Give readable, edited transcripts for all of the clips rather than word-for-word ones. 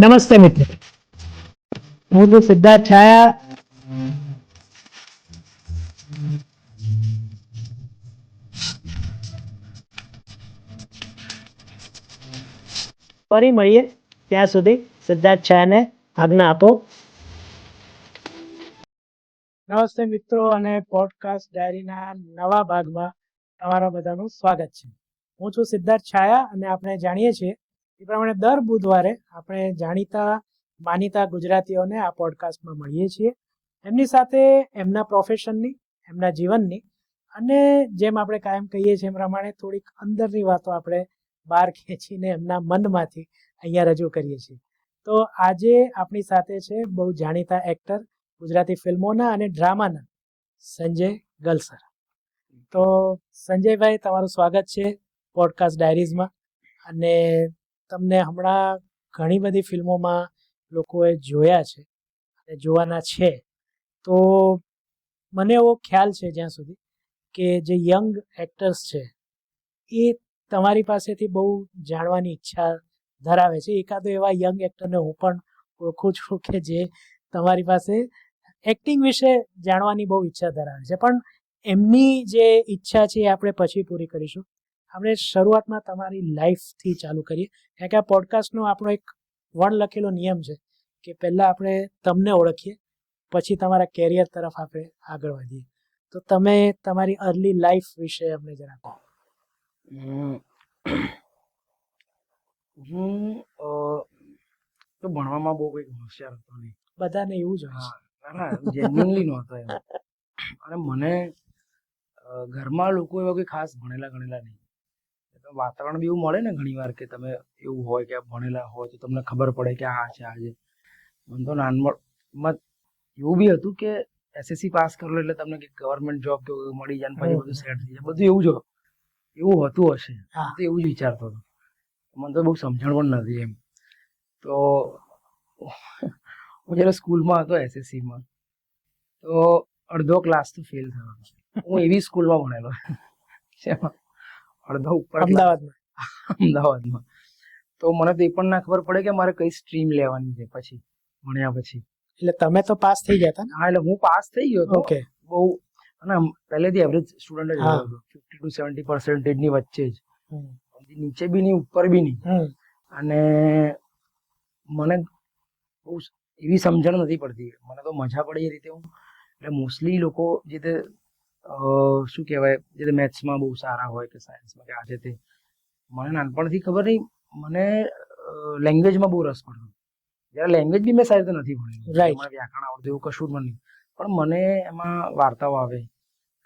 નમસ્તે મિત્રો, હું છું સિદ્ધાર્થ છાયા. ફરી મળીએ ત્યાં સુધી સિદ્ધાર્થ છાયાને આજ્ઞા આપો. નમસ્તે મિત્રો, અને પોડકાસ્ટ ડાયરીના નવા ભાગમાં તમારા બધાનું સ્વાગત છે. હું છું સિદ્ધાર્થ છાયા અને આપણે જાણીએ છીએ એ પ્રમાણે દર બુધવારે આપણે જાણીતા માનીતા ગુજરાતીઓને આ પોડકાસ્ટમાં મળીએ છીએ. એમની સાથે એમના પ્રોફેશનની, એમના જીવનની અને જેમ આપણે કાયમ કહીએ છીએ એમ પ્રમાણે થોડીક અંદરની વાતો આપણે બહાર ખેંચીને એમના મનમાંથી અહીંયા રજૂ કરીએ છીએ. તો આજે આપણી સાથે છે બહુ જાણીતા એક્ટર, ગુજરાતી ફિલ્મોના અને ડ્રામાના સંજય ગલસર. તો સંજયભાઈ, તમારું સ્વાગત છે પોડકાસ્ટ ડાયરીઝમાં. અને તમને હમણાં ઘણી બધી ફિલ્મોમાં લોકોએ જોયા છે અને જોવાના છે. તો મને એવો ખ્યાલ છે જ્યાં સુધી કે જે યંગ એક્ટર્સ છે એ તમારી પાસેથી બહુ જાણવાની ઈચ્છા ધરાવે છે. એકાદો એવા યંગ એક્ટરને હું પણ ઓળખું છું કે જે તમારી પાસે એક્ટિંગ વિશે જાણવાની બહુ ઈચ્છા ધરાવે છે. પણ એમની જે ઈચ્છા છે એ આપણે પછી પૂરી કરીશું. આપણે શરૂઆતમાં તમારી લાઈફથી ચાલુ કરીએ, કારણ કે આ પોડકાસ્ટનો આપણો એક વણ લખેલો નિયમ છે કે પહેલાં આપણે તમને ઓળખીએ, પછી તમારા કેરિયર તરફ આપણે આગળ વધીએ. તો તમે તમારી અર્લી લાઈફ વિશે અમને જરા કહો. હું તો ભણવામાં બહુ કંઈક હોશિયાર હતો નહીં. બધાને એવું જ હોય છે. ના જેન્યુઅનલી નહોતો એમ. અને મને ઘરમાં લોકો એવા કોઈ ખાસ ભણેલા ગણેલા નહીં. વાતાવરણ બી એવું મળે ને ઘણી વાર કે તમે એવું હોય કે ભણેલા હોય તો તમને ખબર પડે કે આ છે આજે. મને તો નાનપણમાં એવું બી હતું કે એસએસસી પાસ કરો એટલે તમને કે ગવર્મેન્ટ જોબ તો મળી જાય ને પછી બધું સેટ થઈ જાય, બધું એવું જ એવું હતું હશે. તો એવું જ વિચારતો હતો. મને તો બહુ સમજણ પણ નથી એમ. તો હું જ્યારે સ્કૂલમાં હતો એસએસસીમાં તો અડધો ક્લાસ તો ફેલ થયો. હું એવી સ્કૂલમાં ભણેલો અડધો ઉપર અમદાવાદમાં. તો મને તો એ પણ ના ખબર પડે કે મારે કઈ સ્ટ્રીમ લેવાની છે પછી ભણ્યા પછી. એટલે તમે તો પાસ થઈ ગયા હતા ને? હા, એટલે હું પાસ થઈ ગયો હતો. ઓકે. બહુ અને પહેલેથી એવરેજ સ્ટુડન્ટ જ હતો, 50 to 70% ની વચ્ચે જ, નીચે બી નહીં ઉપર બી નહીં. અને મને બહુ એવી સમજણ નથી પડતી, મને તો મજા પડે એ રીતે. હું એટલે મોસ્ટલી લોકો જે તે શું કહેવાય, જે તે મેથ્સમાં બહુ સારા હોય કે સાયન્સમાં કે આજે તે, મને નાનપણથી ખબર નહીં, મને લેંગ્વેજમાં બહુ રસ પડતો. જ્યારે લેંગ્વેજ બી મેં સારી રીતે નથી ભણેલી, મને વ્યાકરણ આવડતું એવું કશું જ નહીં. પણ મને એમાં વાર્તાઓ આવે,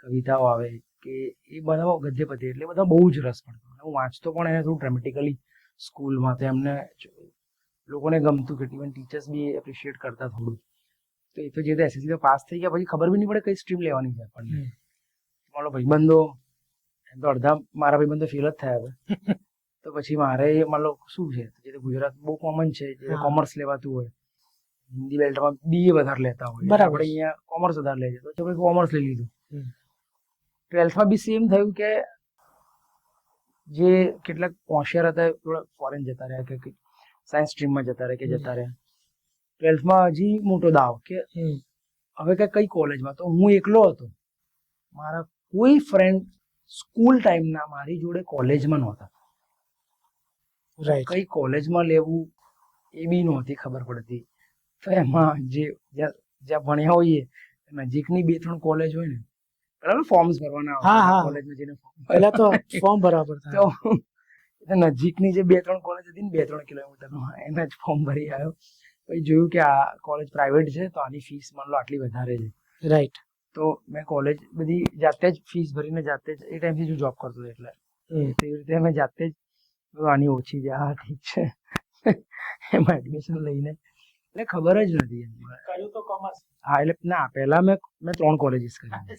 કવિતાઓ આવે કે એ બધા ગદ્ય પદ્ય એટલે બધા બહુ જ રસ પડતો. હું વાંચતો પણ એને થોડું ડ્રામેટિકલી સ્કૂલમાં, તો એમને લોકોને ગમતું કે ઇવન ટીચર્સ બી એપ્રિશિએટ કરતા થોડું. તો એ તો જે એસએસસી તો પાસ થઈ ગયા પછી ખબર બી નહીં પડે કઈ સ્ટ્રીમ લેવાની છે આપણને. મારો ભાઈબંધો એમ તો અડધા મારા ભાઈબંધો ફેલ જ થયા હવે. તો પછી મારે માનો શું છે, જે ગુજરાત બહુ કોમન છે, જે કોમર્સ લેવાતું હોય, હિન્દી બેલ્ટમાં બીએ વધારે લેતા હોય, આપણે અહીંયા કોમર્સ વધારે લે છે, તો પછી કોમર્સ લઈ લીધું. 12થમાં બી સેમ થયું કે જે કેટલાક હોશિયાર હતા થોડા ફોરેન જતા રહ્યા કે સાયન્સ સ્ટ્રીમમાં જતા રહ્યા. 12થમાં હજી મોટો દાવ કે હવે કે કઈ કોલેજમાં. તો હું એકલો હતો, મારા કોઈ ફ્રેન્ડ સ્કૂલ ટાઈમના મારી જોડે કોલેજમાં નહોતા. કઈ કોલેજમાં લેવું એ બી નહોતી ખબર પડતી. તો એમાં જ્યાં ભણ્યા હોઈએ નજીકની 2-3 કોલેજ હોય ને, પેલા ફોર્મ્સ ભરવાના આવતા કોલેજમાં જઈને, પહેલા તો ફોર્મ ભરવા પડતા. તો નજીકની જે 2-3 કોલેજ હતી ને 2-3 કિલોમીટરમાં, એના જ ફોર્મ ભરી આવ્યો. પછી જોયું કે આ કોલેજ પ્રાઇવેટ છે તો આની ફીસ માન લો આટલી વધારે છે. રાઈટ. તો મેં કોલેજ બધી જાતે જ ફીસ ભરીને જાતે જ, એ ટાઈમથી જ જોબ કરતો હતો એટલે એવી રીતે મેં જાતે જ આની ઓછી છે, હા ઠીક છે, એમાં એડમિશન લઈને એટલે ખબર જ નથી. હા, એટલે ના પહેલા મેં 3 કોલેજીસ કરી,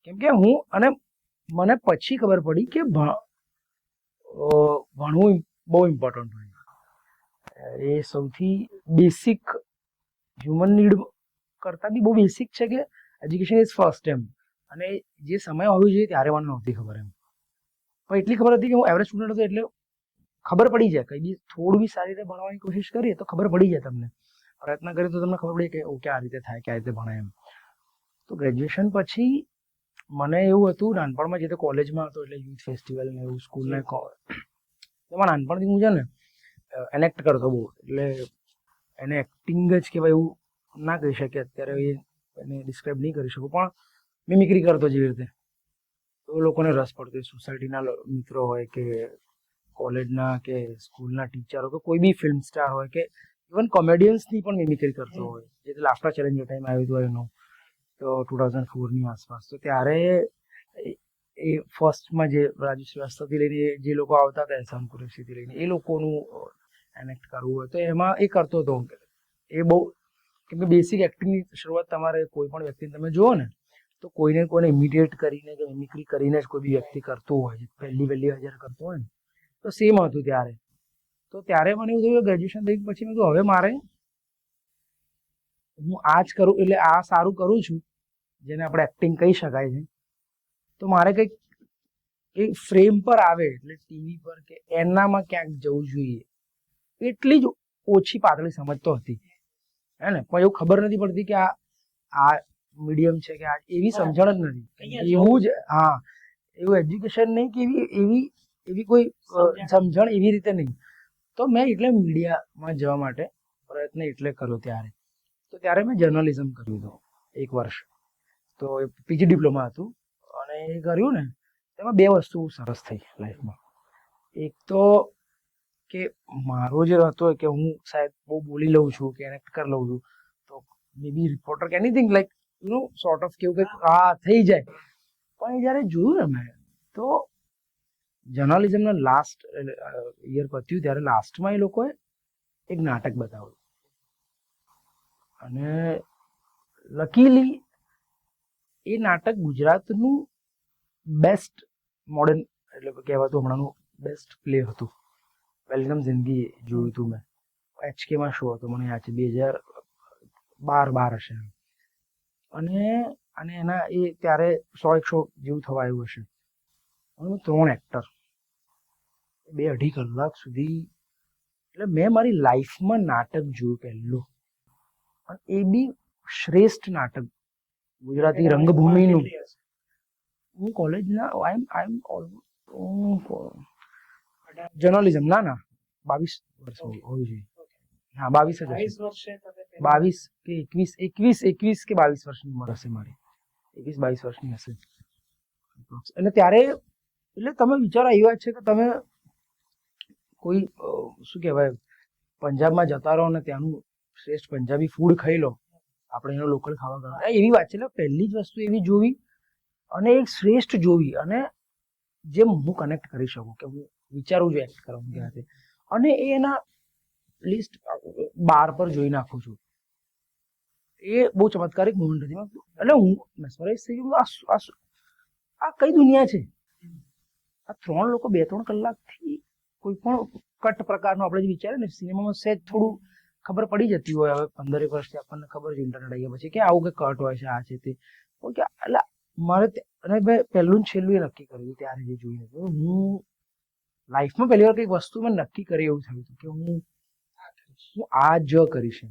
કેમ કે હું અને મને પછી ખબર પડી કે ભણવું બહુ ઇમ્પોર્ટન્ટ હોય. એ સૌથી બેસિક હ્યુમન નીડ કરતાં બી બહુ બેસિક છે કે એજ્યુકેશન ઇઝ ફર્સ્ટ એમ. અને જે સમય હોવી જોઈએ ત્યારે મને નહોતી ખબર એમ. પણ એટલી ખબર હતી કે હું એવરેજ સ્ટુડન્ટ હતો એટલે ખબર પડી જાય, કઈ બી થોડું બી સારી રીતે ભણવાની કોશિશ કરીએ તો ખબર પડી જાય તમને, પ્રયત્ન કરીએ તો તમને ખબર પડી કે ઓકે આ રીતે થાય, કે આ રીતે ભણાય એમ. તો ગ્રેજ્યુએશન પછી મને એવું હતું, નાનપણમાં જે કોલેજમાં હતો એટલે યુથ ફેસ્ટિવલ ને એવું સ્કૂલને એમાં નાનપણથી હું છે ને એનેક્ટ કરતો બહુ, એટલે એને એક્ટિંગ જ કહેવાય એવું ના કહી શકે અત્યારે, એને ડિસ્ક્રાઇબ નહીં કરી શકું, પણ મિમિક્રી કરતો જેવી રીતે. તો લોકોને રસ પડતો, સોસાયટીના મિત્રો હોય કે કોલેજના કે સ્કૂલના ટીચરો કે કોઈ બી ફિલ્મ સ્ટાર હોય કે ઇવન કોમેડિયન્સની પણ મિમિક્રી કરતો હોય, જે લાફ્ટર ચેલેન્જ ટાઈમ આવ્યું હતું એનું, તો 2004ની આસપાસ. તો ત્યારે એ ફર્સ્ટમાં જે રાજુ શ્રીવાસ્તવથી લઈને જે લોકો આવતા હતા એહસાન કુરેશીથી લઈને, એ લોકોનું એનેક્ટ કરવું હોય તો એમાં એ કરતો હતો. એ બહુ, કેમ કે બેસિક એક્ટિંગની શરૂઆત તમારે કોઈ પણ વ્યક્તિને તમે જુઓ ને તો કોઈને કોઈને ઇમિડિયેટ કરીને કે મિમિક્રી કરીને જ કોઈ બી વ્યક્તિ કરતું હોય, પહેલી હજાર કરતો હોય ને, તો સેમ હતું ત્યારે. તો ત્યારે મને એવું થયું ગ્રેજ્યુએશન થઈ પછી મેં હવે મારે હું આ જ કરું, એટલે આ સારું કરું છું જેને આપણે એક્ટિંગ કહી શકાય છે, તો મારે કંઈક એ ફ્રેમ પર આવે એટલે ટીવી પર કે એનામાં ક્યાંક જવું જોઈએ, એટલી જ ઓછી પાતળી સમજ તો હતી હે ને, પણ એવું ખબર નથી પડતી કે આ મીડિયમ છે કે આ, એવી સમજણ જ નથી, એવું જ હા, એવું એજ્યુકેશન નહીં કે એવી કોઈ સમજણ એવી રીતે નહીં. તો મેં એટલે મીડિયામાં જવા માટે પ્રયત્ન એટલે કર્યો ત્યારે. તો ત્યારે મેં જર્નલિઝમ કર્યું હતું 1 વર્ષ, તો એ પીજી ડિપ્લોમા હતું, અને એ કર્યું ને તેમાં 2 વસ્તુ સરસ થઈ લાઈફમાં. એક તો કે મારો જે હતો કે હું શાયદ બહુ બોલી લઉં છું કે એનેક્ટ કરી લઉં છું, તો મે બી રિપોર્ટર કે એનીથિંગ લાઈક સોર્ટ ઓફ કેવું કંઈક હા થઈ જાય. પણ જ્યારે જોયું ને મેં, તો જર્નલિઝમના લાસ્ટ યર પત્યું ત્યારે લાસ્ટમાં એ લોકોએ એક નાટક બતાવ્યું, અને લકીલી એ નાટક ગુજરાતનું બેસ્ટ મોડર્ન એટલે કહેવાતું હમણાંનું બેસ્ટ પ્લે હતું. વેલકમ જિંદગી જોયું હતું મેં, HKમાં શો હતો, મને યાદ છે 2012 હશે. અને એના એ ત્યારે 100 શો જેવું થવા આવ્યું હશે, અને 3 એક્ટર 2-2.5 કલાક સુધી, એટલે મેં મારી લાઈફમાં નાટક જોયું પહેલું, અને એ બી શ્રેષ્ઠ નાટક ગુજરાતી રંગભૂમિનું. હું કોલેજના જર્નલિઝમ ના 22 વર્ષ હોવી જોઈએ, હા 22 જ હશે, 22 કે 21 કે 22 વર્ષની ઉંમર હશે મારી, 21-22 વર્ષની હશે. એટલે ત્યારે એટલે તમે વિચારો એ વાત છે કે તમે કોઈ શું કહેવાય પંજાબમાં જતા રહો ને ત્યાંનું શ્રેષ્ઠ પંજાબી ફૂડ ખાઈ લો, આપણે એનો લોકલ ખાવા કરવા, એવી વાત છે. એટલે પહેલી જ વસ્તુ એવી જોવી અને એક શ્રેષ્ઠ જોવી, અને જેમ હું કનેક્ટ કરી શકું કે હું વિચારું છું એક્ટ કરવાનું ત્યાંથી, અને એના લિસ્ટ 12 પર જોઈ નાખું છું. એ બહુ ચમત્કારિક મોમેન્ટ હતી. એટલે હું મેસ્મરાઇઝ થઈ ગયું, આ કઈ દુનિયા છે, આ 3 લોકો 2-3 કલાકથી કોઈ પણ કટ પ્રકારનો આપણે જે વિચારે ને સિનેમામાં સેજ થોડું ખબર પડી જતી હોય, હવે 15 વર્ષથી આપણને ખબર છે ઇન્ટરનેટ આવ્યા પછી કે આવું કે કટ હોય છે, આ છે તે, ઓકે. એટલે મારે અને મેં પહેલું ને છેલ્લું એ નક્કી કર્યું ત્યારે જે જોઈને, હું લાઈફમાં પહેલી વાર કંઈક વસ્તુ મેં નક્કી કરી એવું થયું હતું કે હું આ જ કરીશ,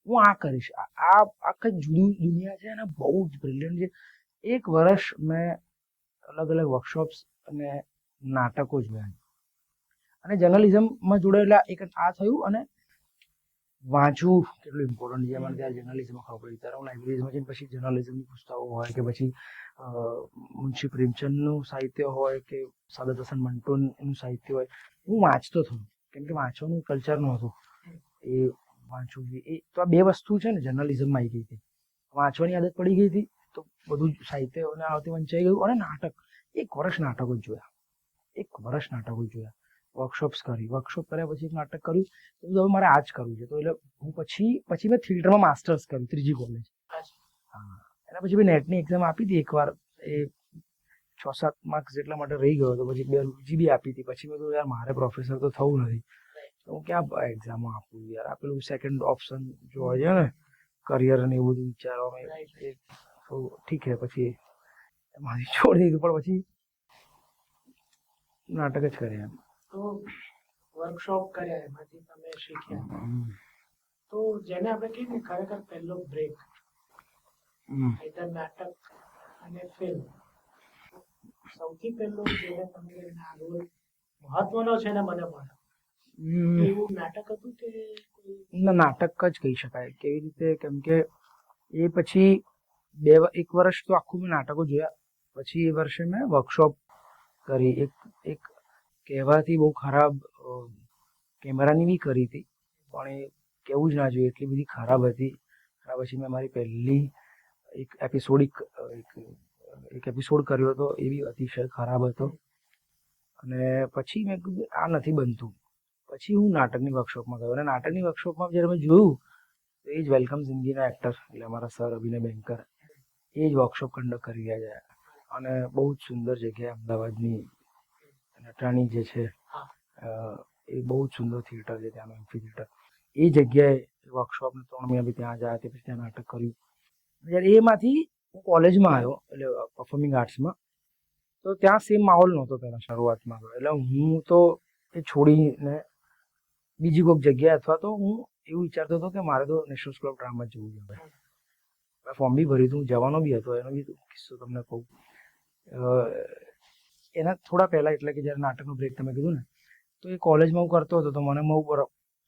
હું આ કરીશ, આ કંઈક જુદી દુનિયા છે અને બહુ જ બ્રિલિયન્ટ છે. 1 વર્ષ મેં અલગ અલગ વર્કશોપ્સ અને નાટકો જોયા, અને જર્નલિઝમમાં જોડાયેલા એક આ થયું, અને વાંચવું કેટલું ઇમ્પોર્ટન્ટ છે મને ત્યારે જર્નલિઝમમાં ખબર પડી. ત્યારે હું લાઇબ્રેરીમાં જઈને પછી જર્નલિઝમની પુસ્તકો હોય કે પછી મુનશી પ્રેમચંદનું સાહિત્ય હોય કે સાદત હસન મંટોનું સાહિત્ય હોય, હું વાંચતો હતો, કેમ કે વાંચવાનું કલ્ચર નહોતું એ વાંચવું. એ તો આ 2 વસ્તુ છે ને જર્નલિઝમમાં આવી ગઈ હતી, વાંચવાની આદત પડી ગઈ હતી, તો બધું સાહિત્ય આવતી વંચાઈ ગયું. અને નાટક 1 વર્ષ નાટકો જ જોયા, 1 વર્ષ નાટકો જ જોયા, વર્કશોપ્સ કરી, વર્કશોપ કર્યા પછી એક નાટક કર્યું, તો હવે મારે આ જ કરવું છે. તો એટલે હું પછી મેં થિયેટરમાં માસ્ટર્સ કર્યું, 3જી કોલેજ. હા, એના પછી મેં નેટની એક્ઝામ આપી હતી એકવાર, એ 6-7 માર્ક્સ જેટલા માટે રહી ગયો, તો પછી 2 બીજી બી આપી હતી. પછી મેં કીધું યાર મારે પ્રોફેસર તો થવું નથી, તો હું ક્યાં એક્ઝામો આપું યાર, આપેલું સેકન્ડ ઓપ્શન જો હોય છે ને કરિયર અને એવું બધું વિચારવામાં, ઠીક છે પછી એમાંથી છોડી દીધું, પણ પછી નાટક જ કર્યા. તો વર્કશોપ કર્યા એમાંથી તમે શીખ્યા. તો જેને આપણે કહીએ ને ખરેખર પહેલો બ્રેક, આઈધર નાટક અને ફિલ્મ, સૌથી પહેલો જેને તમે આ રોલ મહત્વનો છે ને મને મળ્યો, તો એવું નાટક હતું કે નાટક જ કહી શકાય. કેવી રીતે? કેમ કે એ પછી એક વર્ષ તો આખું મેં નાટકો જોયા. પછી એ વર્ષે મેં વર્કશોપ કરી. એક કહેવાથી બહુ ખરાબ કેમેરાની બી કરી હતી, પણ એ કેવું જ ના જોઈએ, એટલી બધી ખરાબ હતી. પછી મેં મારી પહેલી એક એપિસોડ કર્યો હતો, એ બી અતિશય ખરાબ હતો. અને પછી મેં કીધું આ નથી બનતું. પછી હું નાટકની વર્કશોપમાં ગયો, અને નાટકની વર્કશોપમાં જ્યારે મેં જોયું તો એ જ વેલકમ જિંદગીના એક્ટર એટલે અમારા સર અભિનય બેંકર એ જ વર્કશોપ કન્ડક્ટ કરી રહ્યા છે. અને બહુ જ સુંદર જગ્યા અમદાવાદની નટાણી જે છે, એ બહુ જ સુંદર થિયેટર છે ત્યાંનું, એમ્ફી થિયેટર. એ જગ્યાએ વર્કશોપને 3 મહિના બી ત્યાં જાય, તે પછી ત્યાં નાટક કર્યું. જ્યારે એમાંથી હું કોલેજમાં આવ્યો એટલે પરફોર્મિંગ આર્ટ્સમાં, તો ત્યાં સેમ માહોલ નહોતો પહેલાં શરૂઆતમાં. એટલે હું તો એ છોડીને બીજી કોઈક જગ્યાએ, અથવા તો હું એવું વિચારતો હતો કે મારે તો નેશનલ સ્કૂલ ઓફ ડ્રામા જવું જોઈએ. મેં ફોર્મ બી ભર્યું હતું, જવાનો બી હતો. એનો બી કિસ્સો તમને કહું. એના થોડા પહેલાં, એટલે કે જ્યારે નાટકનો બ્રેક તમે કીધું ને, તો એ કોલેજમાં હું કરતો હતો, તો મને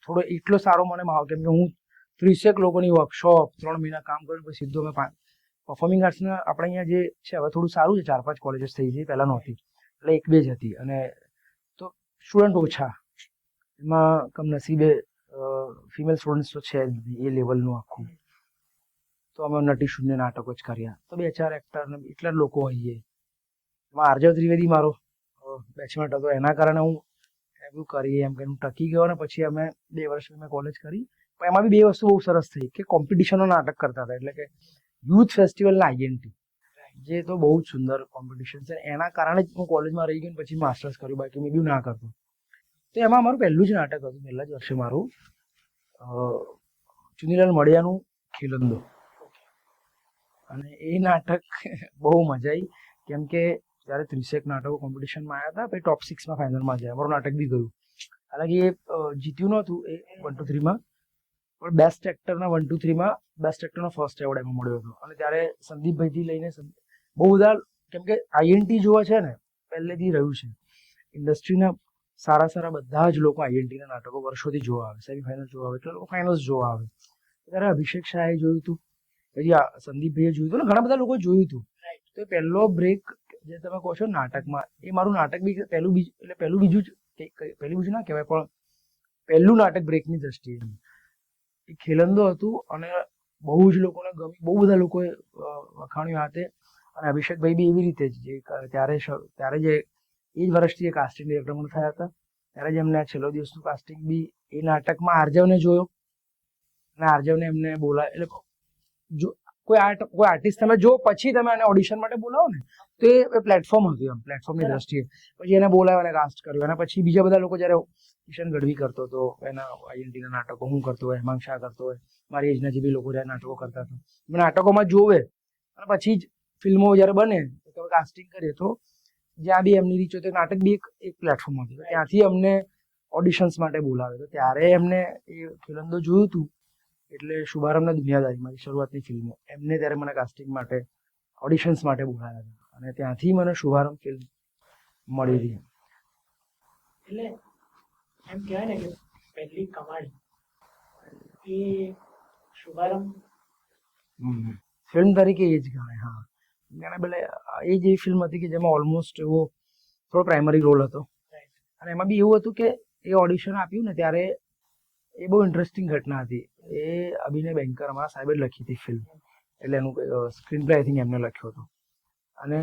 થોડો એટલો સારો મને માહોલ, કેમ કે હું 30 લોકોની વર્કશોપ 3 મહિના કામ કર્યું, પછી સીધો મેં પરફોર્મિંગ આર્ટ્સના આપણે અહીંયા જે છે હવે થોડું સારું છે, 4-5 કોલેજીસ થઈ ગઈ, પહેલાં નહોતી, એટલે 1-2 જ હતી. અને તો સ્ટુડન્ટ ઓછા, એમાં કમનસીબે ફિમેલ સ્ટુડન્ટ્સ તો છે જ એ લેવલનું આખું. તો અમે નટી શૂન્ય નાટકો જ કર્યા. તો 2-4 એક્ટર ને એટલા લોકો હોઈએ. એમાં આરજવ ત્રિવેદી મારો બેચમેટ હતો, એના કારણે હું એવું કરીએ એમ કે હું ટકી ગયો. ને પછી અમે 2 વર્ષ મેં કોલેજ કરી. પણ એમાં બી 2 વસ્તુ બહુ સરસ થઈ કે કોમ્પિટિશનનો નાટક કરતા હતા, એટલે કે યુથ ફેસ્ટિવલના આઈએનટી, જે તો બહુ જ સુંદર કોમ્પિટિશન છે. એના કારણે જ હું કોલેજમાં રહી ગયો, પછી માસ્ટર્સ કર્યું, બાકી મેં બી ના કરતો. તો એમાં મારું પહેલું જ નાટક હતું, પહેલા જ વર્ષે મારું ચુનીલાલ મડિયાનું ખીલંદો. અને એ નાટક બહુ મજા આવી, કેમ કે જ્યારે 30 નાટકો કોમ્પિટિશનમાં આવ્યા હતા, પછી ટોપ 6માં ફાઇનલમાં જાય. અમારું નાટક બી ગયું. હાલાકી એ જીત્યું નહોતું એ 1, 2, 3માં, પણ બેસ્ટ એક્ટરના 1, 2, 3માં બેસ્ટ એક્ટરનો ફર્સ્ટ એવોર્ડ એમાં મળ્યો હતો. અને ત્યારે સંદીપભાઈથી લઈને બહુ બધા, કેમ કે આઈએનટી જોવા છે ને પહેલેથી રહ્યું છે ઇન્ડસ્ટ્રીના સારા બધા જ લોકો આઈએનટીના નાટકો વર્ષોથી જોવા આવે, સેમિફાઇનલ જોવા આવે, એટલે લોકો ફાઇનલ્સ જોવા આવે. ત્યારે અભિષેક શાહે જોયું હતું, પછી સંદીપભાઈએ જોયું હતું, ને ઘણા બધા લોકો જોયું હતું. તો પહેલો બ્રેક જે તમે કહો છો નાટકમાં, એ મારું નાટક બી પહેલું બીજું ના કહેવાય, પણ પહેલું નાટક બ્રેકની દ્રષ્ટિએ એ ખેલંદો હતું. અને બહુ જ લોકોને ગમ્યું, બહુ બધા લોકોએ વખાણ્યું હાથે. અને અભિષેકભાઈ બી એવી રીતે જ ત્યારે જે એ જ વર્ષથી એ કાસ્ટિંગ ડિરેક્ટર મને થયા હતા, ત્યારે જ એમને આ છેલ્લો દિવસનું કાસ્ટિંગ બી એ નાટકમાં આર્જવને જોયો, અને આર્જવને એમને બોલાય, એટલે જો કોઈ આર્ટિસ્ટ તમે જો પછી તમે એને ઓડિશન માટે બોલાવો ને, તો એ પ્લેટફોર્મ હતું, એમ પ્લેટફોર્મની દ્રષ્ટિએ. પછી એને બોલાવ્યો અને કાસ્ટ કર્યો. અને પછી બીજા બધા લોકો જ્યારે કિશન ગઢવી કરતો હતો, એના આઈએનટીના નાટકો હું કરતો હોય, હેમાંગ શાહ કરતો હોય, મારી એજના જે બી લોકો જ્યારે નાટકો કરતા હતા, નાટકોમાં જોવે. અને પછી જ ફિલ્મો જ્યારે બને તો કાસ્ટિંગ કરીએ, તો જ્યાં બી એમની રીચ હોય, તો નાટક બી એક પ્લેટફોર્મ હતું. ત્યાંથી અમને ઓડિશન્સ માટે બોલાવે. તો ત્યારે એમને એ ખિલંદો જોયું હતું, એટલે શુભારંભના દુનિયાદારી મારી શરૂઆતની ફિલ્મો, એમને ત્યારે મને કાસ્ટિંગ માટે ઓડિશન્સ માટે બોલાવ્યા હતા. અને ત્યાંથી મને શુભારંભ ફિલ્મ મળી હતી. એટલે એમ કહેવાય ને કે પહેલી કમાણી એ શુભારંભ ફિલ્મ તરીકે એ જ ગણાય. હા, એને પેલે એ જ એવી ફિલ્મ હતી કે જેમાં ઓલમોસ્ટ એવો થોડો પ્રાઇમરી રોલ હતો. અને એમાં બી એવું હતું કે એ ઓડિશન આપ્યું ને ત્યારે એ બહુ ઇન્ટરેસ્ટિંગ ઘટના હતી. એ અભિનય બેંકર અમારા સાહેબે લખી હતી ફિલ્મ, એટલે એનું સ્ક્રીન પ્લે આઈ થિંક એમને લખ્યો હતો. અને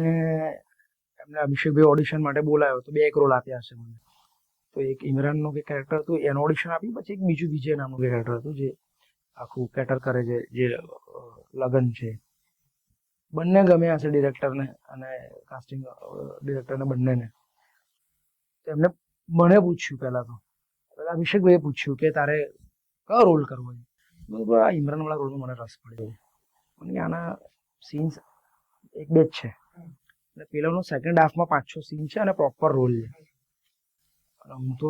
એમને અભિષેકભાઈ ઓડિશન માટે બોલાયો, તો 2 રોલ આપ્યા હશે મને. તો એક ઇમરાનનું કે કેરેક્ટર હતું, એનું ઓડિશન આપ્યું. પછી એક બીજું વિજય નામનું કેરેક્ટર હતું, જે આખું કેટર કરે છે, જે લગન છે. બંને ગમ્યા હશે ડિરેક્ટરને અને કાસ્ટિંગ ડિરેક્ટરને, બંનેને. તો એમને મને પૂછ્યું પહેલાં અભિષેકભાઈએ પૂછ્યું કે તારે કયો રોલ કરવો છે. બરાબર, આ ઇમરાનવાળા રોલમાં મને રસ પડ્યો. મને આના સીન્સ 1-2 જ છે, એટલે પેલાનો સેકન્ડ હાફમાં 5-6 સીન છે અને પ્રોપર રોલ છે. અને હું તો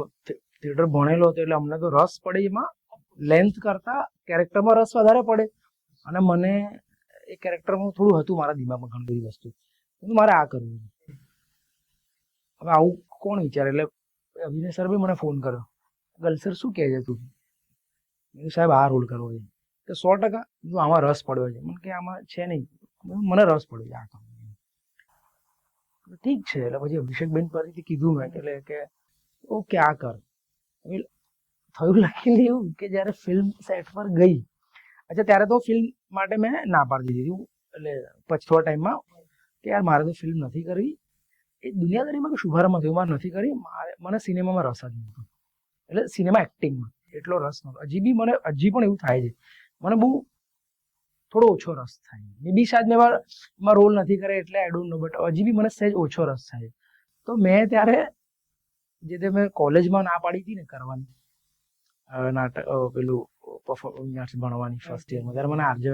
થિયેટર ભણેલો હતો એટલે અમને તો રસ પડે એમાં, લેન્થ કરતા કેરેક્ટરમાં રસ વધારે પડે. અને મને એ કેરેક્ટરમાં થોડું હતું મારા દિમાગમાં ઘણી બધી વસ્તુ, મારે આ કરવું. હવે આવું કોણ વિચારે? એટલે અભિનય સર બી મને ફોન કર્યો, ગલ સર શું કહે છે તું? મેં સાહેબ આ રોલ કરવો છે. તો 100% આમાં રસ પડ્યો છે. મને કે આમાં છે નહીં, મને રસ પડ્યો છે આ કામ. ઠીક છે. એટલે પછી અભિષેકબેન ફરીથી કીધું મેં કે ઓકે આ કર. થયું લખેલી એવું કે જયારે ફિલ્મ સેટ પર ગઈ, અચ્છા ત્યારે તો ફિલ્મ માટે મેં ના પાડી દીધી. એટલે પછી થોડા ટાઈમમાં કે યાર મારે તો ફિલ્મ નથી કરવી, એ દુનિયાદારીમાં કે શુભારંભમાં થયું, મારે નથી કરી. મને સિનેમામાં રસ જ નહોતો, એટલે સિનેમા એક્ટિંગમાં એટલો રસ નહોતો. હજી પણ એવું થાય છે, મને બહુ થોડો ઓછો રસ થાય. મે બી શાયદ મેં એમાં રોલ નથી કરે એટલે આઈ ડોન્ટ નો, બટ હજી બી મને સહેજ ઓછો રસ થાય. તો મેં ત્યારે જે મેં કોલેજમાં ના પાડી હતી ને કરવાની નાટક, પેલું પરફોર્મન્સ ભણવાની ફર્સ્ટ યરમાં, ત્યારે મને આરજે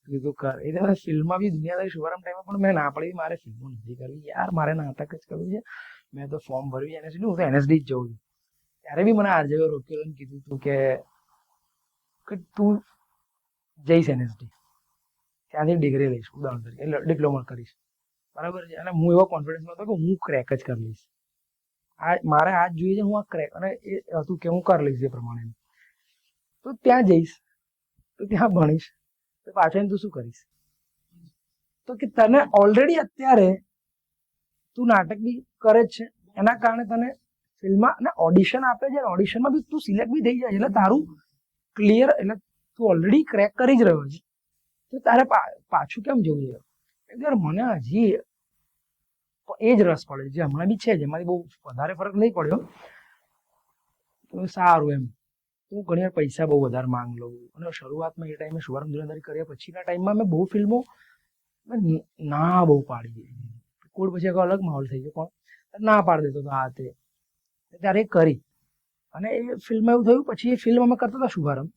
કીધું કર. એ ત્યારે ફિલ્મમાં બી દુનિયાદારી શુભારંભ ટાઈમમાં પણ મેં ના પાડી, મારે ફિલ્મો નથી કરવી યાર, મારે નાટક જ કરવું છે. મેં તો ફોર્મ ભર્યું એનએસડી, હું તો એનએસડી જ જઉં છું. ત્યારે બી મને આરજે રોક્યો અને કીધું તું કે તું જઈશ એનએસડી, ત્યાંથી ડિગ્રી લઈશ, ઉદાહરણ તરીકે એટલે ડિપ્લોમા કરીશ, બરાબર છે. અને હું એવો કોન્ફિડન્સમાં હતો કે હું ક્રેક જ કરી લઈશ. મારે આ જ જોઈએ છે, હું આ ક્રેક, અને એ હતું કે હું કરી લઈશ એ પ્રમાણે. તો ત્યાં જઈશ, તો ત્યાં ભણીશ, તો પાછળ તું શું કરીશ? તો કે તને ઓલરેડી અત્યારે તું નાટક બી કરે જ છે, એના કારણે તને ફિલ્મમાં અને ઓડિશન આપે છે, ઓડિશનમાં બી તું સિલેક્ટ બી થઈ જાય, એટલે તારું ક્લિયર, એટલે તું ઓલરેડી ક્રેક કરી જ રહ્યો છે. તો તારે પાછું કેમ જવું છે? યાર મને હજી એ જ રસ પડે જે હમણાં બી છે, જેમાંથી બહુ વધારે ફરક નહીં પડ્યો. તો સારું એમ. હું ઘણી વાર પૈસા બહુ વધારે માંગ લઉં, અને શરૂઆતમાં એ ટાઈમે શુભારંભ દુનિયાદારી કર્યા પછીના ટાઈમમાં મેં બહુ ફિલ્મો ના બહુ પાડી. કોડ પછી એક અલગ માહોલ થઈ ગયો, પણ ના પાડી દેતો આ તે. ત્યારે કરી, અને એ ફિલ્મમાં એવું થયું, પછી એ ફિલ્મ અમે કરતા હતા શુભારંભ,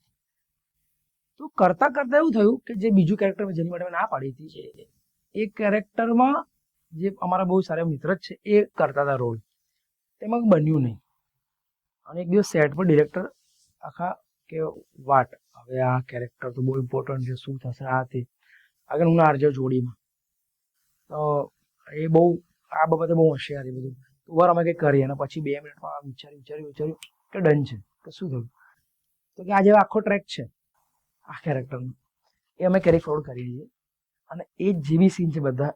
તો કરતા કરતા એવું થયું કે જે બીજું કેરેક્ટર જેની માટે ના પાડી હતી, એ કેરેક્ટરમાં જે અમારા બહુ સારા મિત્ર જ છે એ કરતા હતા રોલ, તેમાં બન્યું નહીં. અને એક દિવસ સેટ પર ડિરેક્ટર આખા કે વાટ, હવે આ કેરેક્ટર તો બહુ ઇમ્પોર્ટન્ટ છે, શું થશે આ તે, આગળ હું આરજો જોડીમાં. તો એ બહુ આ બાબતે બહુ હોશિયાર એ બધું. વાર અમે કંઈક કરીએ, અને પછી 2 મિનિટમાં વિચાર્યું કે ડન છે. કે શું થયું? તો કે આજે આખો ટ્રેક છે આ કેરેક્ટરનો, એ અમે કેરી ફોરવર્ડ કરીએ છીએ, અને એ જેવી સીન છે બધા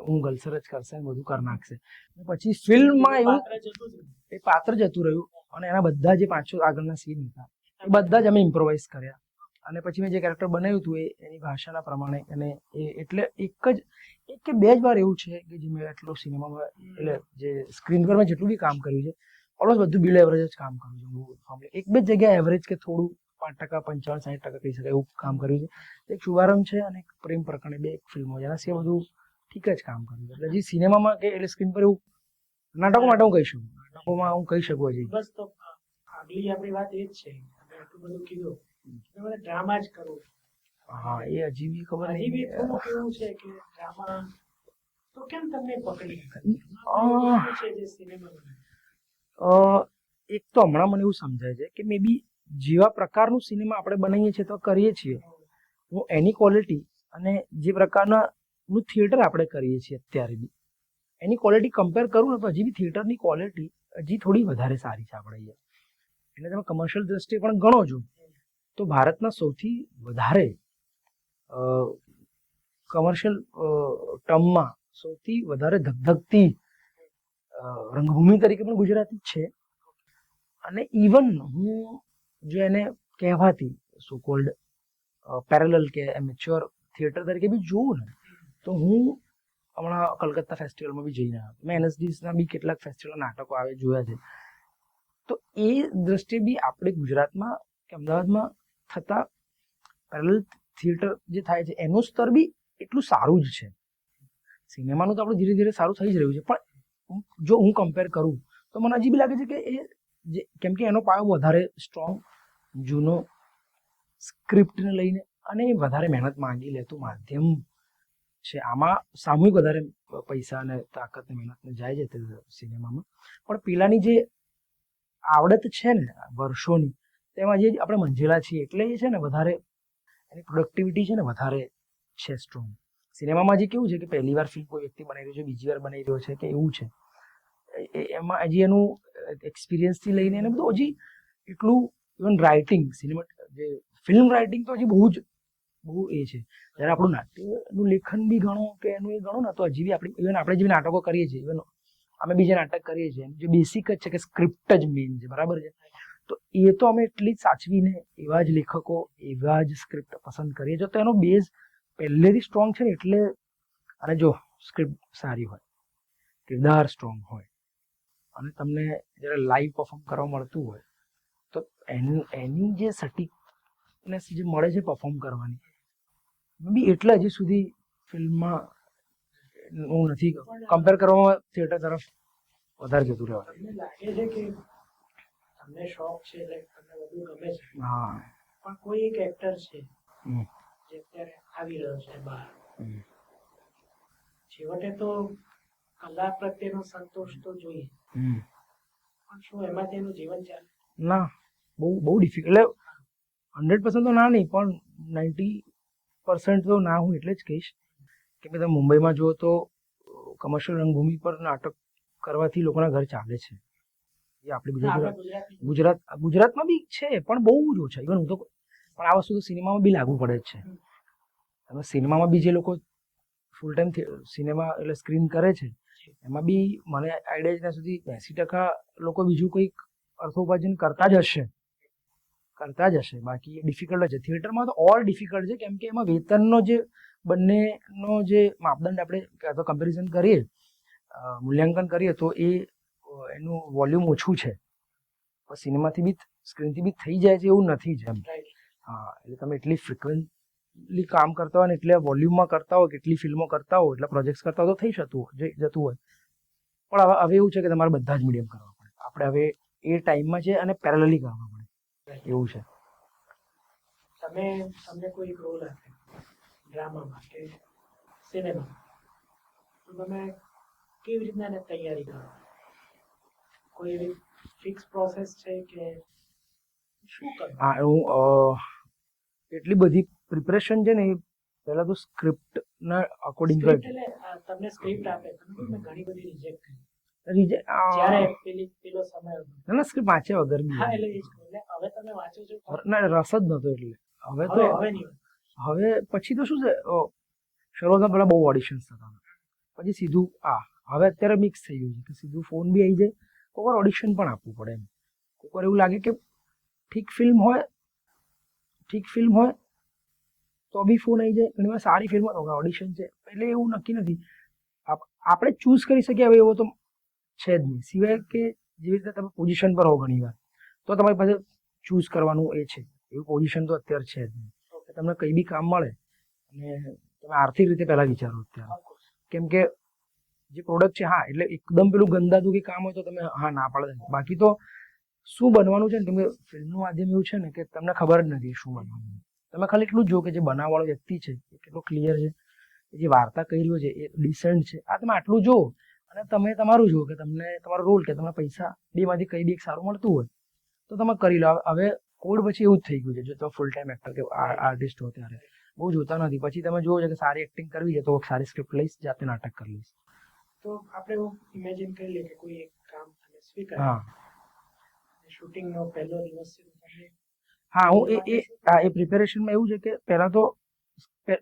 હું ગલસર જ કરશે, બધું કરી નાખશે. પછી ફિલ્મમાં એવું એ પાત્ર જતું રહ્યું, અને એના બધા જે 5-6 આગળના સીન હતા એ બધા જ અમે ઇમ્પ્રોવાઇઝ કર્યા. અને પછી મેં જે કેરેક્ટર બનાવ્યું હતું એની ભાષાના પ્રમાણે, અને એટલે એક કે 2 જ વાર એવું છે કે જે મેં એટલો સિનેમામાં, એટલે જે સ્ક્રીન પર મેં જેટલું બી કામ કર્યું છે, ઓલમોસ્ટ બધું બિલો એવરેજ જ કામ કર્યું છે. એક બે જગ્યાએ એવરેજ કે થોડું 5%, 55-60% કહી શકાય એવું કામ કર્યું છે. એક શુભારંભ છે અને એક પ્રેમ પ્રકરણે, 2 ફિલ્મો છે, એના સિવાય બધું ઠીક જ કામ કર્યું. એટલે જે સિનેમામાં કે એટલે સ્ક્રીન પર એવું, નાટકો માટે હું કહી શકું, નાટકોમાં હું કહી શકું હજી. બસ તો આગલી આપણી વાત એ જ છે, આટલું બધું કીધું, મને ડ્રામા જ કરવું. હા, એ હજી બી ખબર હજી બી થોડુંક એવું છે કે ડ્રામા તો કેમ તમને પકડી છે જે સિનેમા? એક તો હમણાં મને એવું સમજાય છે કે મે બી જેવા પ્રકારનું સિનેમા આપણે બનાવીએ છીએ તો કરીએ છીએ, હું એની ક્વોલિટી અને જે પ્રકારના નું થિયેટર આપણે કરીએ છીએ અત્યારે બી, એની ક્વોલિટી કમ્પેર કરું ને તો હજી બી થિયેટરની ક્વોલિટી હજી થોડી વધારે સારી છે આપણે અહીંયા. એટલે તમે કમર્શિયલ દ્રષ્ટિએ પણ ગણો છો તો ભારતના સૌથી વધારે કમર્શિયલ ટર્મમાં સૌથી વધારે ધગધગતી રંગભૂમિ તરીકે પણ ગુજરાતી જ છે. અને ઇવન હું જો એને કહેવાતી સો કોલ્ડ પેરેલલ કે એમેચ્યોર થિયેટર તરીકે બી જોઉં ને, તો હું હમણાં કલકત્તા ફેસ્ટિવલમાં બી જઈને આવ્યો. મેં એનએસડીના બી કેટલાક ફેસ્ટિવલ નાટકો આવે જોયા છે. તો એ દ્રષ્ટિએ બી આપણે ગુજરાતમાં કે અમદાવાદમાં થતા પેરેલલ થિયેટર જે થાય છે એનું સ્તર બી એટલું સારું જ છે. સિનેમાનું તો આપણું ધીરે ધીરે સારું થઈ જ રહ્યું છે, પણ જો હું કમ્પેર કરું તો મને હજી બી લાગે છે કે એ કેમ કે એનો પાયો વધારે સ્ટ્રોંગ, જૂનો, સ્ક્રિપ્ટને લઈને, અને એ વધારે મહેનત માંગી લેતું માધ્યમ છે. આમાં સામૂહિક વધારે પૈસા અને તાકાત મહેનત જાય છે સિનેમામાં, પણ પેલાની જે આવડત છે ને વર્ષોની, તેમાં જે આપણે મંજેલા છીએ એટલે એ છે ને વધારે એની પ્રોડક્ટિવિટી છે ને વધારે છે સ્ટ્રોંગ. સિનેમામાં જે કેવું છે કે પહેલી વાર ફિલ્મ કોઈ વ્યક્તિ બનાવી રહ્યો છે, બીજી વાર બનાવી રહ્યો છે કે એવું છે, એમાં હજી એનું એક્સપિરિયન્સથી લઈને એને બધું હજી એટલું, ઇવન રાઇટિંગ સિનેમા જે ફિલ્મ રાઇટિંગ તો હજી બહુ એ છે. જ્યારે આપણું નાટ્યનું લેખન બી ગણો કે એનું એ ગણો ને તો હજી બી ઇવન આપણે જે નાટકો કરીએ છીએ, ઇવન અમે બી જે નાટક કરીએ છીએ જે બેસિક જ છે કે સ્ક્રિપ્ટ જ મેઇન છે, બરાબર છે, તો એ તો અમે એટલી સાચવીને એવા જ લેખકો એવા જ સ્ક્રિપ્ટ પસંદ કરીએ છીએ, તો એનો બેઝ પહેલેથી સ્ટ્રોંગ છે ને એટલે. અને જો સ્ક્રિપ્ટ સારી હોય, કિરદાર સ્ટ્રોંગ હોય અને તમને જ્યારે લાઈવ પરફોર્મ કરવા મળતું હોય તો એની જે સટીકનેસ જે મળે છે પરફોર્મ કરવાની બી એટલે હજી સુધી ફિલ્મમાં હું નથી કમ્પેર કરવામાં થિયેટર તરફ વધારે જતું રહેવાનું. તમને લાગે છે કે તમને શોખ છે એટલે તમને બધું ગમે છે, હા, પણ કોઈ એક એક્ટર છે હમ, જે અત્યારે આવી રહ્યો છે બહાર, હમ. છેવટે તો કલા પ્રત્યેનો સંતોષ તો જોઈએ, હમ. પણ શું એમાંથી એનું જીવન ચાલે? ના, બહુ ડિફિકલ્ટ, એટલે 100% તો ના નહીં પણ 90% તો ના. હું એટલે જ કહીશ કે તમે મુંબઈમાં જુઓ તો કમર્શિયલ રંગભૂમિ પર નાટક કરવાથી લોકોના ઘર ચાલે છે. એ આપણે આપણા ગુજરાતમાં બી છે પણ બહુ જ ઓછા. ઇવન હું તો પણ આ વસ્તુ તો સિનેમામાં બી લાગુ પડે જ છે. તમે સિનેમામાં બી જે લોકો ફૂલ ટાઈમ સિનેમા એટલે સ્ક્રીન કરે છે એમાં બી મને આઈડિયા જ્યાં સુધી 80% લોકો બીજું કંઈક અર્થોપાર્જન કરતા જ હશે. બાકી ડિફિકલ્ટ છે. થિયેટરમાં તો ઓલ ડિફિકલ્ટ છે કેમ કે એમાં વેતનનો જે બંનેનો જે માપદંડ આપણે તો કમ્પેરિઝન કરીએ, મૂલ્યાંકન કરીએ તો એનું વોલ્યુમ ઓછું છે. પણ સિનેમાથી બી સ્ક્રીનથી બી થઈ જાય છે એવું નથી જ એમ. હા, એટલે તમે એટલી ફ્રિકવન્ટલી કામ કરતા હોય ને એટલે વોલ્યુમમાં કરતા હોય, કેટલી ફિલ્મો કરતા હોય, એટલા પ્રોજેક્ટ્સ કરતા હોય તો થઈ જતું હોય. પણ હવે એવું છે કે તમારે બધા જ મીડિયમ કરવા પડે. આપણે હવે એ ટાઈમમાં છે અને પેરેલલી કરવા પડે એવું છે. તમને કોઈ એક રોલ આપે ડ્રામામાં કે સિનેમામાં, તો તમે કેવી રીતના એને તૈયારી કરો? કોઈ એવી ફિક્સ પ્રોસેસ છે કે શું કરો? હા, હું એટલી બધી પ્રિપરેશન છે ને એ પહેલા તો સ્ક્રિપ્ટના અકોર્ડિંગ તમને સ્ક્રિપ્ટ આપે, મેં ઘણી બધી રિજેક્ટ કરી પેલો સમય હતો. ના સ્ક્રિપ્ટ વાંચ્યા વગર બી. હા, એટલે હવે તમે વાંચો છો? ના, રસ જ નતો એટલે હવે નહીં. હવે પછી તો શું છે, શરૂઆતમાં પહેલા બહુ ઓડિશન્સ થતા, પછી સીધું હવે અત્યારે મિક્સ થઈ ગયું છે કે સીધું ફોન બી આવી જાય, કોઈ વાર ઓડિશન પણ આપવું પડે એમ. કોઈ વાર એવું લાગે કે ઠીક ફિલ્મ હોય તો બી ફોન આવી જાય, ઘણી વાર સારી ફિલ્મ હોય તો ઓડિશન છે. એટલે એવું નક્કી નથી, આપણે ચૂઝ કરી શકીએ હવે એવો તો છે જ નહીં. સિવાય કે જેવી રીતે તમે પોઝિશન પર હો ઘણી વાર તો તમારી પાસે ચૂઝ કરવાનું એ છે, એવું પોઝિશન તો અત્યારે છે જ નહીં. તમને કંઈ બી કામ મળે અને તમે આર્થિક રીતે પહેલા વિચારો અત્યારે, કેમ કે જે પ્રોડક્ટ છે, હા એટલે એકદમ પેલું ગંદાતું કે કામ હોય તો તમે હા ના પાડે. બાકી તો શું બનવાનું છે ને, કેમ કે ફિલ્મનું માધ્યમ એવું છે ને કે તમને ખબર જ નથી શું બનવાનું. તમે ખાલી એટલું જ જો કે જે બનાવવાળો વ્યક્તિ છે એ કેટલો ક્લિયર છે, જે વાર્તા કહી રહ્યો છે એ ડિસેન્ટ છે. તમે આટલું જો અને તમે તમારું જુઓ કે તમને તમારો રોલ કે તમને પૈસા બેમાંથી કંઈ બી એક સારું મળતું હોય તો તમે કરી લો. હવે કોવિડ પછી એવું જ થઈ ગયું છે, જો તમે ફૂલ ટાઈમ એક્ટર કે આર્ટિસ્ટ હો ત્યારે બહુ જોતા નથી. પછી તમે જુઓ છો કે સારી એક્ટિંગ કરવી છે તો સારી સ્ક્રિપ્ટ લઈશ, જાતે નાટક કરી લઈશ. તો આપણે એવું ઇમેજિન કરી લઈએ કે કોઈ એક કામ તમે સ્વીકાર, શૂટિંગનો પહેલો દિવસ છે. હા, હું એ પ્રિપેરેશનમાં એવું છે કે પહેલા તો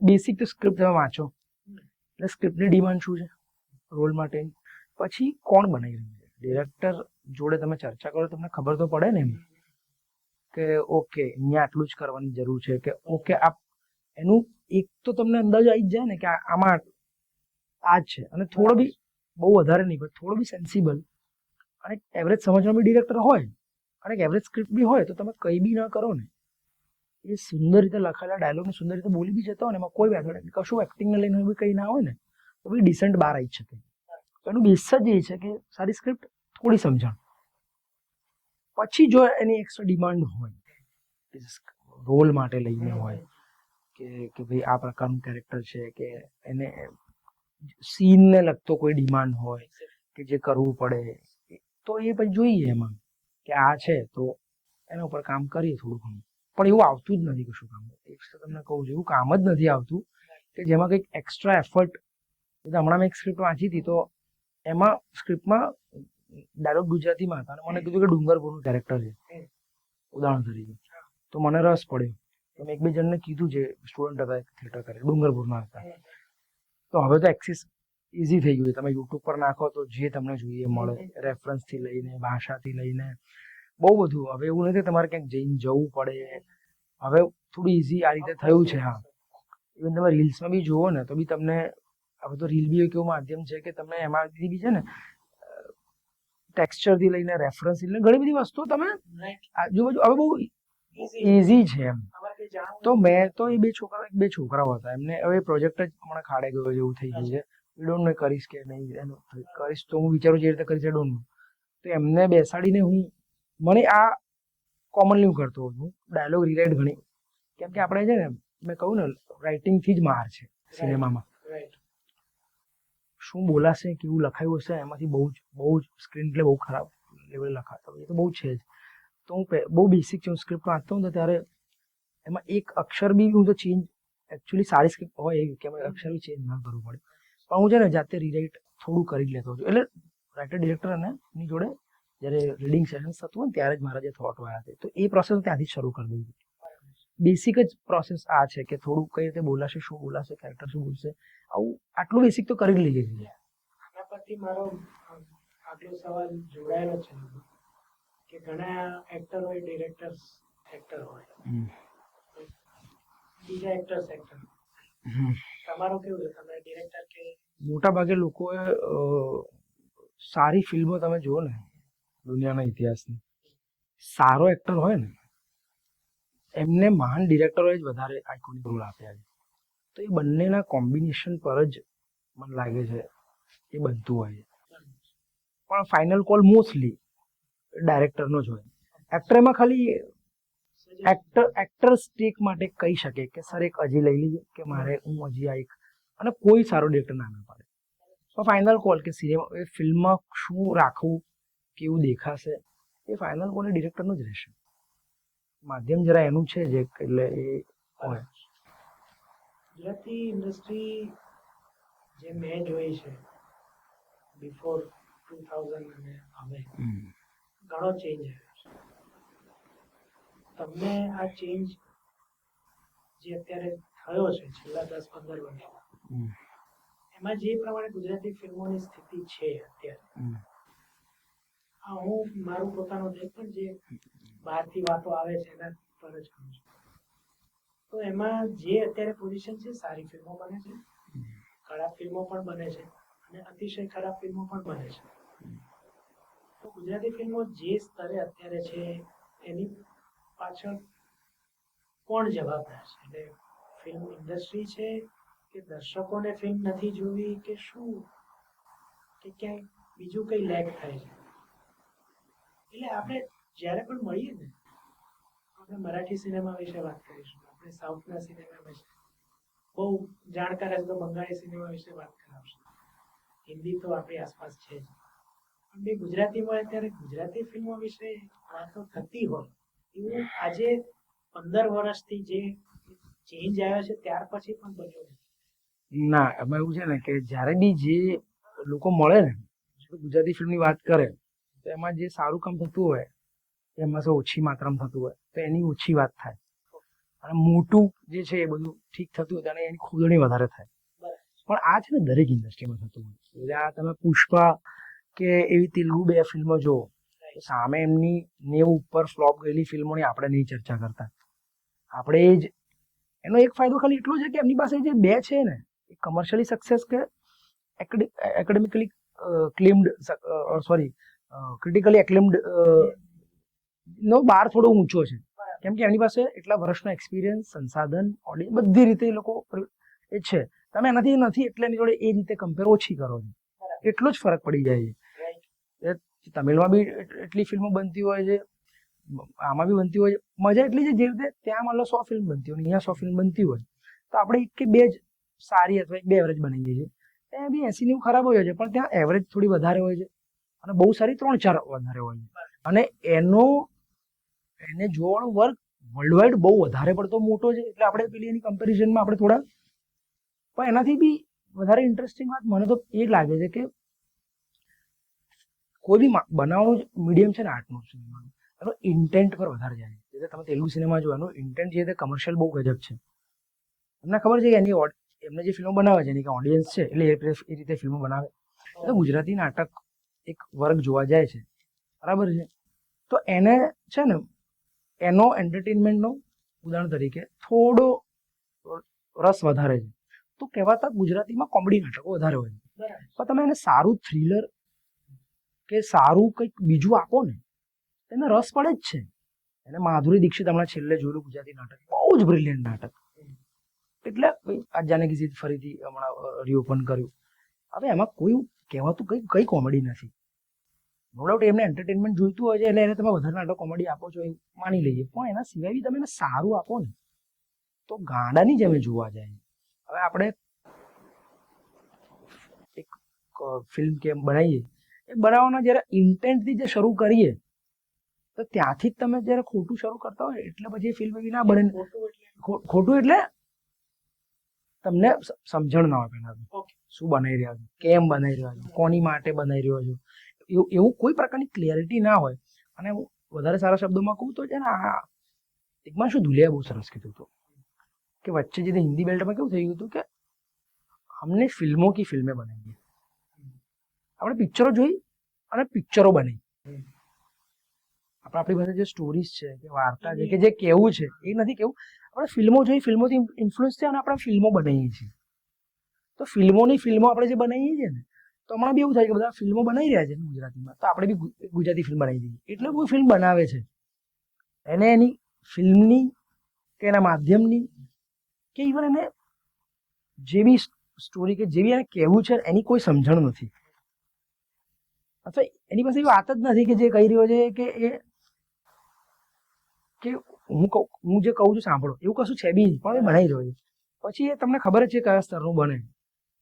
બેસિક તો સ્ક્રિપ્ટ તમે વાંચો, એટલે સ્ક્રિપ્ટની ડિમાન્ડ શું છે રોલ માટે, પછી કોણ બનાવી રહ્યું છે, ડિરેક્ટર જોડે તમે ચર્ચા કરો, તમને ખબર તો પડે ને એમ કે ઓકે અહીંયા આટલું જ કરવાની જરૂર છે, કે ઓકે એનું એક તો તમને અંદાજો આવી જ જાય ને કે આમાં આ જ છે. અને થોડો બી બહુ વધારે નહીં પણ થોડો બી સેન્સિબલ અને એવરેજ સમજવાનો બી ડિરેક્ટર હોય અને એવરેજ સ્ક્રિપ્ટ બી હોય તો તમે કંઈ બી ના કરો ને એ સુંદર રીતે લખાયેલા ડાયલોગને સુંદર રીતે બોલી બી જતા હોય ને એમાં કોઈ વાંધો નહીં, કશું એક્ટિંગને લઈને બી કંઈ ના હોય ને તો બી ડિસન્ટ બહાર આવી શકે. એનું બેસ જ એ છે કે સારી સ્ક્રિપ્ટ, થોડી સમજણ, પછી જો એની એક્સ્ટ્રા ડિમાન્ડ હોય રોલ માટે લઈને હોય કે ભાઈ આ પ્રકારનું કેરેક્ટર છે કે એને સીનને લગતો કોઈ ડિમાન્ડ હોય કે જે કરવું પડે તો એ પછી જોઈએ એમાં કે આ છે તો એના ઉપર કામ કરીએ થોડું ઘણું, પણ એવું આવતું જ નથી કશું કામ. એક તો તમને કહું છું એવું કામ જ નથી આવતું કે જેમાં કંઈક એક્સ્ટ્રા એફર્ટ. હમણાં મેં એક સ્ક્રિપ્ટ વાંચી હતી તો એમાં સ્ક્રિપ્ટમાં ડાયલોગ ગુજરાતીમાં હતા અને મને કીધું કે ડુંગરપુરનું કેરેક્ટર છે ઉદાહરણ તરીકે, તો મને રસ પડ્યો. તો મેં એક બે જણને કીધું જે સ્ટુડન્ટ હતા થિયેટર કરે ડુંગરપુરના હતા. તો હવે તો એક્સેસ ઇઝી થઈ ગયું છે, તમે યુટ્યુબ પર નાખો તો જે તમને જોઈએ મળે, રેફરન્સથી લઈને ભાષાથી લઈને બહુ બધું. હવે એવું નથી તમારે ક્યાંક જઈને જવું પડે, હવે થોડું ઇઝી આ રીતે થયું છે. હા, ઇવન તમે રીલ્સમાં બી જુઓ ને તો બી તમને હવે તો રીલ બી એક એવું માધ્યમ છે કે તમે એમાંથી બી છે ને ટેક્સચરથી લઈને રેફરન્સથી લઈને ઘણી બધી વસ્તુઓ તમે આજુબાજુ હવે બહુ ઇઝી છે એમ. તો મેં તો એ બે છોકરાઓ હતા, એમને હવે પ્રોજેક્ટ જ હમણાં ખાડે ગયો જેવું થઈ ગયું છે. ડોન્ટ નો કરીશ કે નહીં એનું કરીશ તો હું વિચારું જે રીતે કરીશ ડોન્ટ નો. તો એમને બેસાડીને મને આ કોમનલી હું કરતો હોઉં છું, ડાયલોગ રિરાઇટ ઘણી, કેમ કે આપણે છે ને મેં કહું ને રાઇટિંગથી જ માર છે સિનેમામાં. શું બોલાશે કેવું લખાયું હશે એમાંથી બહુ જ સ્ક્રીન પ્લે બહુ ખરાબ લેવલે લખાતો એ તો બહુ છે જ. તો હું બહુ બેસિક છે, હું સ્ક્રિપ્ટ વાંચતો હોઉં તો ત્યારે એમાં એક અક્ષર બી હું તો ચેન્જ, એકચ્યુઅલી સારી સ્ક્રિપ્ટ હોય એવી કે અક્ષર બી ચેન્જ ના કરવું પડે, પણ હું છે ને જાતે રિરાઇટ થોડું કરી લેતો છું. એટલે રાઇટર ડિરેક્ટર અને એની જોડે જ્યારે રીડિંગ સેશન થતું હોય ને ત્યારે જ મારા જે થોટ આવ્યા હતા, તો એ પ્રોસેસ ત્યાંથી શરૂ કરી દીધી. બેસિક જ પ્રોસેસ આ છે કે થોડું કઈ રીતે બોલાશે, શું બોલાશે, કેરેક્ટર શું બોલશે, આવું આટલું બેસિક તો કરી લઈએ છીએ. આના પરથી મારો આગલો સવાલ જોડાયેલો છે કે ઘણા એક્ટર હોય, ડિરેક્ટર્સ એક્ટર હોય, બીજા એક્ટર્સ એક્ટર. તમારું કેવું છે? તમે ડિરેક્ટર કે? મોટા ભાગે લોકોએ સારી ફિલ્મો તમે જુઓ ને દુનિયાના ઇતિહાસની, સારો એક્ટર હોય ને એમને મહાન ડિરેક્ટરોએ જ વધારે આઇકોનિક રોલ આપ્યા છે. તો એ બંનેના કોમ્બિનેશન પર જ મને લાગે છે એ બધું હોય છે. પણ ફાઇનલ કોલ મોસ્ટલી ડાયરેક્ટરનો જ હોય. એક્ટર એમાં ખાલી એક્ટર સ્ટેક માટે કહી શકે કે સર એક હજી લઈ લઈએ કે મારે હું હજી આ એક, અને કોઈ સારો ડિરેક્ટર ના પાડે. તો ફાઇનલ કોલ કે સિનેમા એ ફિલ્મમાં શું રાખવું, કેવું દેખાશે, એ ફાઇનલ કોલ એ ડિરેક્ટરનો જ રહેશે. માધ્યમ જરા એનું છે જે એટલે એ હોય. ગુજરાતી ઇન્ડસ્ટ્રી જે મેં જોઈ છે બિફોર 2000 અને હવે ઘણો ચેન્જ આવ્યો છે. તમને આ ચેન્જ જે અત્યારે થયો છે છેલ્લા 10-15 વર્ષમાં, એમાં જે પ્રમાણે ગુજરાતી ફિલ્મોની સ્થિતિ છે અત્યારે, હું મારું પોતાનું દેખ પણ જે બહારથી વાતો આવે છે એના પર જ કહું છું. તો એમાં જે અત્યારે પોઝિશન છે, સારી ફિલ્મો બને છે, ખરાબ ફિલ્મો પણ બને છે અને અતિશય ખરાબ ફિલ્મો પણ બને છે. તો ગુજરાતી ફિલ્મો જે સ્તરે અત્યારે છે એની પાછળ કોણ જવાબદાર છે? એટલે ફિલ્મ ઇન્ડસ્ટ્રી છે કે દર્શકોને ફિલ્મ નથી જોવી કે શું, કે ક્યાંય બીજું કઈ લેગ થાય છે? એટલે આપણે જ્યારે પણ મળીએ ને, આપણે મરાઠી સિનેમા વિશે વાત કરીશું, આપણે સાઉથના સિનેમા વિશે, બહુ જાણકાર હશે તો બંગાળી સિનેમા વિશે વાત કરાવશું, હિન્દી તો આપણી આસપાસ છે જ, પણ બે ગુજરાતીમાં અત્યારે ગુજરાતી ફિલ્મો વિશે વાતો થતી હોય એવું આજે 15 વર્ષથી જે ચેન્જ આવ્યો છે ત્યાર પછી પણ બન્યો નથી. ના, એમાં એવું છે ને કે જ્યારે બી જે લોકો મળે ને ગુજરાતી ફિલ્મની વાત કરે તો એમાં જે સારું કામ થતું હોય એમાં ઓછી માત્રામાં થતું હોય તો એની ઓછી વાત થાય, અને મોટું જે છે એ બધું ઠીક થતું હોય અને એની ખુદણી વધારે થાય. પણ આ છે ને દરેક ઇન્ડસ્ટ્રીમાં થતું હોય. એટલે આ તમે પુષ્પા કે એવી તેલુગુ 2 ફિલ્મો જુઓ, સામે એમની 90 ઉપર ફ્લોપ ગયેલી ફિલ્મોની આપણે નહીં ચર્ચા કરતા. આપણે જ એનો એક ફાયદો ખાલી એટલો છે કે એમની પાસે જે 2 છે ને એ કમર્શિયલી સક્સેસ કે એકેડેમિકલી ક્લેમ્ડ ક્રિટિકલી એક્લેમ્ડ નો બાર થોડો ઊંચો છે, કેમ કે એમની પાસે એટલા વર્ષનો એક્સપિરિયન્સ, સંસાધન, ઓડિયન્સ બધી રીતે એ લોકો એ છે. તમે એનાથી નથી એટલે એની જોડે એ રીતે કમ્પેર ઓછી કરો છો, એટલો જ ફરક પડી જાય છે. તમિલમાં બી એટલી ફિલ્મો બનતી હોય છે, આમાં બી બનતી હોય છે. મજા એટલી છે જે રીતે ત્યાં માનો 100 ફિલ્મ બનતી હોય, અહીંયા 100 ફિલ્મ બનતી હોય તો આપણે 1 કે 2 જ સારી અથવા 1-2 એવરેજ બની જઈએ. ત્યાં બી 80-90 ખરાબ હોય છે, પણ ત્યાં એવરેજ થોડી વધારે હોય છે અને બહુ સારી 3-4 વધારે હોય છે. અને એને જોવાનો વર્ક વર્લ્ડ વાઇડ બહુ વધારે પડતો મોટો છે, એટલે આપણે પેલી એની કમ્પેરિઝનમાં આપણે થોડા, પણ એનાથી બી વધારે ઇન્ટરેસ્ટિંગ વાત મને તો એ લાગે છે કે કોઈ બી બનાવવાનું મીડિયમ છે ને આર્ટનું સિનેમાનું, એનો ઇન્ટેન્ટ પર વધારે જાય. એટલે તમે તેલુગુ સિનેમા જોવાનો ઇન્ટેન્ટ જે છે કમર્શિયલ બહુ ગજબ છે. તમને ખબર છે કે એમને જે ફિલ્મો બનાવે છે એની ઓડિયન્સ છે એટલે એ રીતે ફિલ્મો બનાવે. એટલે ગુજરાતી નાટક એક વર્ગ જોવા જાય છે, બરાબર છે, તો એને છે ને એનો એન્ટરટેનમેન્ટનો ઉદાહરણ તરીકે થોડો રસ વધારે છે. તો કહેવાતા ગુજરાતીમાં કોમેડી નાટકો વધારે હોય છે, પણ તમે એને સારું થ્રિલર કે સારું કંઈક બીજું આપો ને એને રસ પડે જ છે. એને માધુરી દીક્ષિત હમણાં છેલ્લે જોયેલું ગુજરાતી નાટક, બહુ જ બ્રિલિયન્ટ નાટક. એટલે આજ જાનકી સીટ ફરીથી હમણાં રીઓપન કર્યું. હવે એમાં કોઈ કહેવાતું કઈ કોમેડી નથી. નો ડાઉટ એમને એન્ટરટેનમેન્ટ જોઈતું હોય છે એટલે એને તમે વધારે નાટક કોમેડી આપો છો એ માની લઈએ, પણ એના સિવાય બી તમે એને સારું આપો ને તો ગાંડાની જેમ જોવા જાય. હવે આપણે એક ફિલ્મ કેમ બનાવીએ, એ બનાવવાના જ્યારે ઇન્ટેન્ટથી જે શરૂ કરીએ તો ત્યાંથી જ તમે જ્યારે ખોટું શરૂ કરતા હોય એટલે પછી એ ફિલ્મ એવી ના બને. ખોટું એટલે તમને સમજણ ના હોય પહેલા શું બનાવી રહ્યા છો, કેમ બનાવી રહ્યા છો, કોની માટે બનાવી રહ્યો છો, એવું કોઈ પ્રકારની ક્લિયરિટી ના હોય. અને હું વધારે સારા શબ્દોમાં કહું તો છે ને એકમાં શું ધુલિયા બહુ સરસ કીધું હતું કે વચ્ચે જે હિન્દી બેલ્ટમાં કેવું થઈ ગયું હતું કે हमने फिल्मों की फिल्में बनाई है, આપણે પિક્ચરો જોઈ અને પિક્ચરો બનાવી. આપણી પાસે જે સ્ટોરીઝ છે કે વાર્તા છે કે જે કેવું છે એ નથી કેવું, આપણે ફિલ્મો જોઈ, ફિલ્મોથી ઇન્ફ્લુઅન્સ થયા અને આપણે ફિલ્મો બનાવીએ છીએ. તો ફિલ્મોની ફિલ્મો આપણે જે બનાવીએ છીએ ને, તો હમણાં બી એવું થાય કે બધા ફિલ્મો બનાવી રહ્યા છે ગુજરાતીમાં, તો આપણે બી ગુજરાતી ફિલ્મ બનાવી દઈએ. એટલે કોઈ ફિલ્મ બનાવે છે એને એની ફિલ્મની કે એના માધ્યમની કે ઇવન એને જે બી સ્ટોરી કે જેવી એને કહેવું છે એની કોઈ સમજણ નથી, અથવા એની પાસે એવી વાત જ નથી કે જે કહી રહ્યો છે કે હું જે કહું છું સાંભળો, એવું કશું છે બી પણ એ બનાવી રહ્યો છે. પછી એ તમને ખબર જ છે કયા સ્તરનું બને.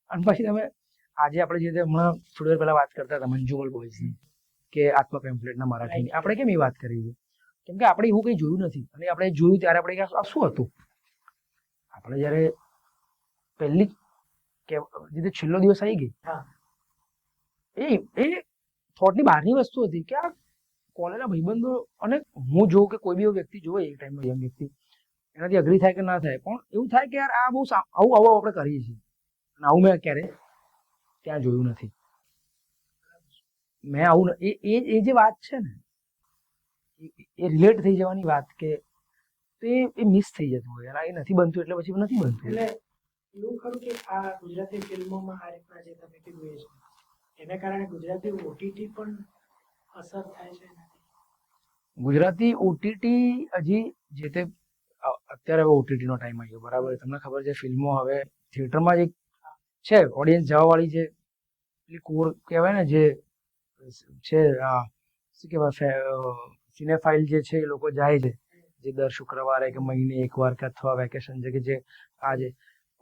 અને પછી તમે આજે આપણે જે હમણાં થોડી વાર પહેલા વાત કરતા હતા મંજુમલ બોયઝની કે આત્મા પેમ્ફલેટના મરાઠીની, આપણે કેમ એ વાત કરી છે? કેમ કે આપણે એવું કંઈ જોયું નથી, અને આપણે જોયું ત્યારે આપણે આ શું હતું. આપણે જ્યારે પહેલી કે જે છેલ્લો દિવસ આવી ગઈ એ થોટની બહારની વસ્તુ હતી કે આ કોલેજના ભાઈબંધો, અને હું જોઉં કે કોઈ બી વ્યક્તિ જોવે એ ટાઈમનો યંગ વ્યક્તિ, એનાથી અગ્રી થાય કે ના થાય, પણ એવું થાય કે યાર આ બહુ આવું આપણે કરીએ છીએ, અને આવું મેં ક્યારે ત્યાં જોયું નથી. મેં આવું એ જે વાત છે ને એ રિલેટ થઈ જવાની વાત કે તો એ મિસ થઈ જતું હોય, યાર એ નથી બનતું એટલે પછી નથી બનતું. એટલે એવું ખરું કે આ ગુજરાતી ફિલ્મોમાં આ રીતના જે તમે કીધું એ છે એને કારણે ગુજરાતી ઓટીટી પણ અસર થાય છે. ગુજરાતી ઓટીટી હજી જે તે અત્યારે હવે ઓટીટીનો ટાઈમ આવી ગયો, બરાબર. તમને ખબર છે ફિલ્મો હવે થિયેટરમાં જ છે, ઓડિયન્સ જવાવાળી છે, એટલે કોર કહેવાય ને જે છે શું કહેવાય સિનેફાઇલ જે છે એ લોકો જાય છે, જે દર શુક્રવારે કે મહિને એકવાર કે અથવા વેકેશન છે કે જે આજે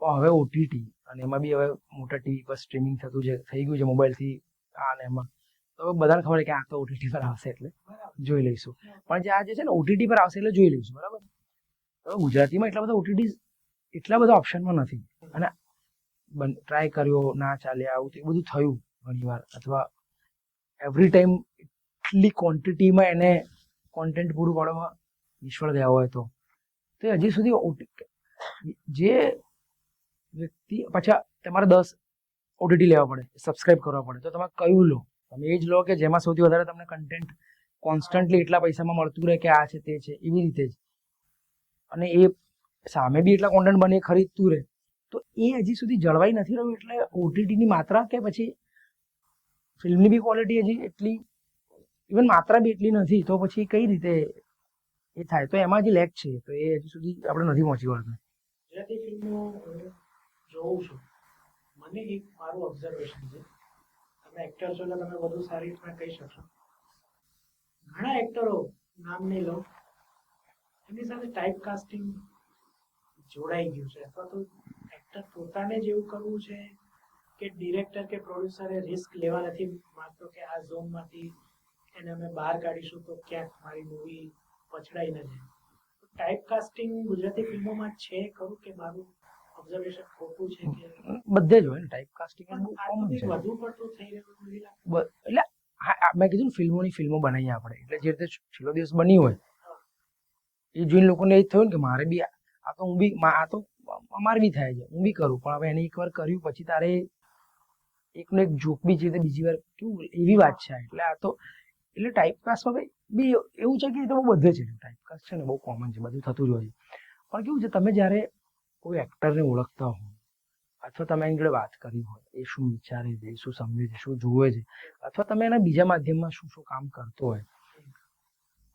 હવે ઓટીટી, અને એમાં બી હવે મોટા ટીવી પર સ્ટ્રીમિંગ થતું છે, થઈ ગયું છે મોબાઈલથી આ ને એમાં, તો હવે બધાને ખબર કે આ તો ઓટીટી પર આવશે એટલે જોઈ લઈશું. પણ જે આ જે છે ને ઓટીટી પર આવશે એટલે જોઈ લઈશું, બરાબર. હવે ગુજરાતીમાં એટલા બધા ઓટીટી એટલા બધા ઓપ્શનમાં નથી, અને ટ્રાય કર્યો ના ચાલે આવું એ બધું થયું ઘણીવાર, અથવા એવરી ટાઈમ એટલી ક્વોન્ટિટીમાં એને કોન્ટેન્ટ પૂરું પાડવામાં નિષ્ફળ ગયા હોય તો હજી સુધી જે વ્યક્તિ પાછા તમારે 10 ઓટીટી લેવા પડે, સબસ્ક્રાઇબ કરવા પડે, તો તમે કયું લો? તમે એ જ લો કે જેમાં સૌથી વધારે તમને કન્ટેન્ટ કોન્સ્ટન્ટલી એટલા પૈસામાં મળતું રહે કે આ છે તે છે, એવી રીતે જ, અને એ સામે બી એટલા કોન્ટેન્ટ બને ખરીદતું રહે, તો એ હજી સુધી જળવાઈ નથી રહ્યું. એટલે ઓટીટીની માત્રા કે પછી ફિલ્મની બી ક્વોલિટી હજી એટલી, ઇવન માત્રા બી એટલી નથી, તો પછી કઈ રીતે એ થાય? તો એમાં જે લેક છે તો એ હજી સુધી આપણે નથી પહોંચી વળતા. ગુજરાતી ફિલ્મો જોઉં છું, મને એક મારું ઓબ્ઝર્વેશન છે, તમે એક્ટર છો એટલે તમે વધુ સારી રીતના કહી શકશો. ઘણા એક્ટરો નામ નહીં લો, એમની સાથે ટાઈપ કાસ્ટિંગ જોડાઈ ગયું છે, અથવા તો એક્ટર પોતાને જ એવું કરવું છે કે ડિરેક્ટર કે પ્રોડ્યુસરે રિસ્ક લેવા નથી માંગતો કે આ ઝોનમાંથી એને અમે બહાર કાઢીશું તો ક્યાંક મારી મૂવી પછડાઈ ન જાય. ટાઈપ કાસ્ટિંગ ગુજરાતી ફિલ્મોમાં છે ખરું કે મારું ઓબ્ઝર્વેશન ખોટું છે કે બધે જ હોય ને ટાઈપ કાસ્ટિંગ બહુ આ કોમન બધું છે. વધુ પડતું થઈ રહ્યું નથી લાગતું? એટલે મેં કીધું ને ફિલ્મો બનાવીએ આપણે, એટલે જે રીતે છેલ્લો દિવસ બની હોય એ જોઈને લોકોને એ જ થયું ને કે મારે બી આ તો હું બી આ તો અમારે બી થાય છે, હું બી કરું, પણ હવે એને એકવાર કર્યું પછી તારે એકનો એક જોક બી છે બીજી વાર કેવું એવી વાત છે. એટલે આ તો એટલે ટાઈપકાસ્ટમાં બી એવું છે કે એ તો બહુ બધે છે, ટાઈપકાસ્ટ છે ને બહુ કોમન છે, બધું થતું જ હોય છે. પણ કેવું છે, તમે જ્યારે કોઈ એક્ટરને ઓળખતા હો અથવા તમે એની જોડે વાત કરી હોય, એ શું વિચારે છે, શું સમજે છે, શું જુએ છે, અથવા તમે એના બીજા માધ્યમમાં શું શું કામ કરતો હોય,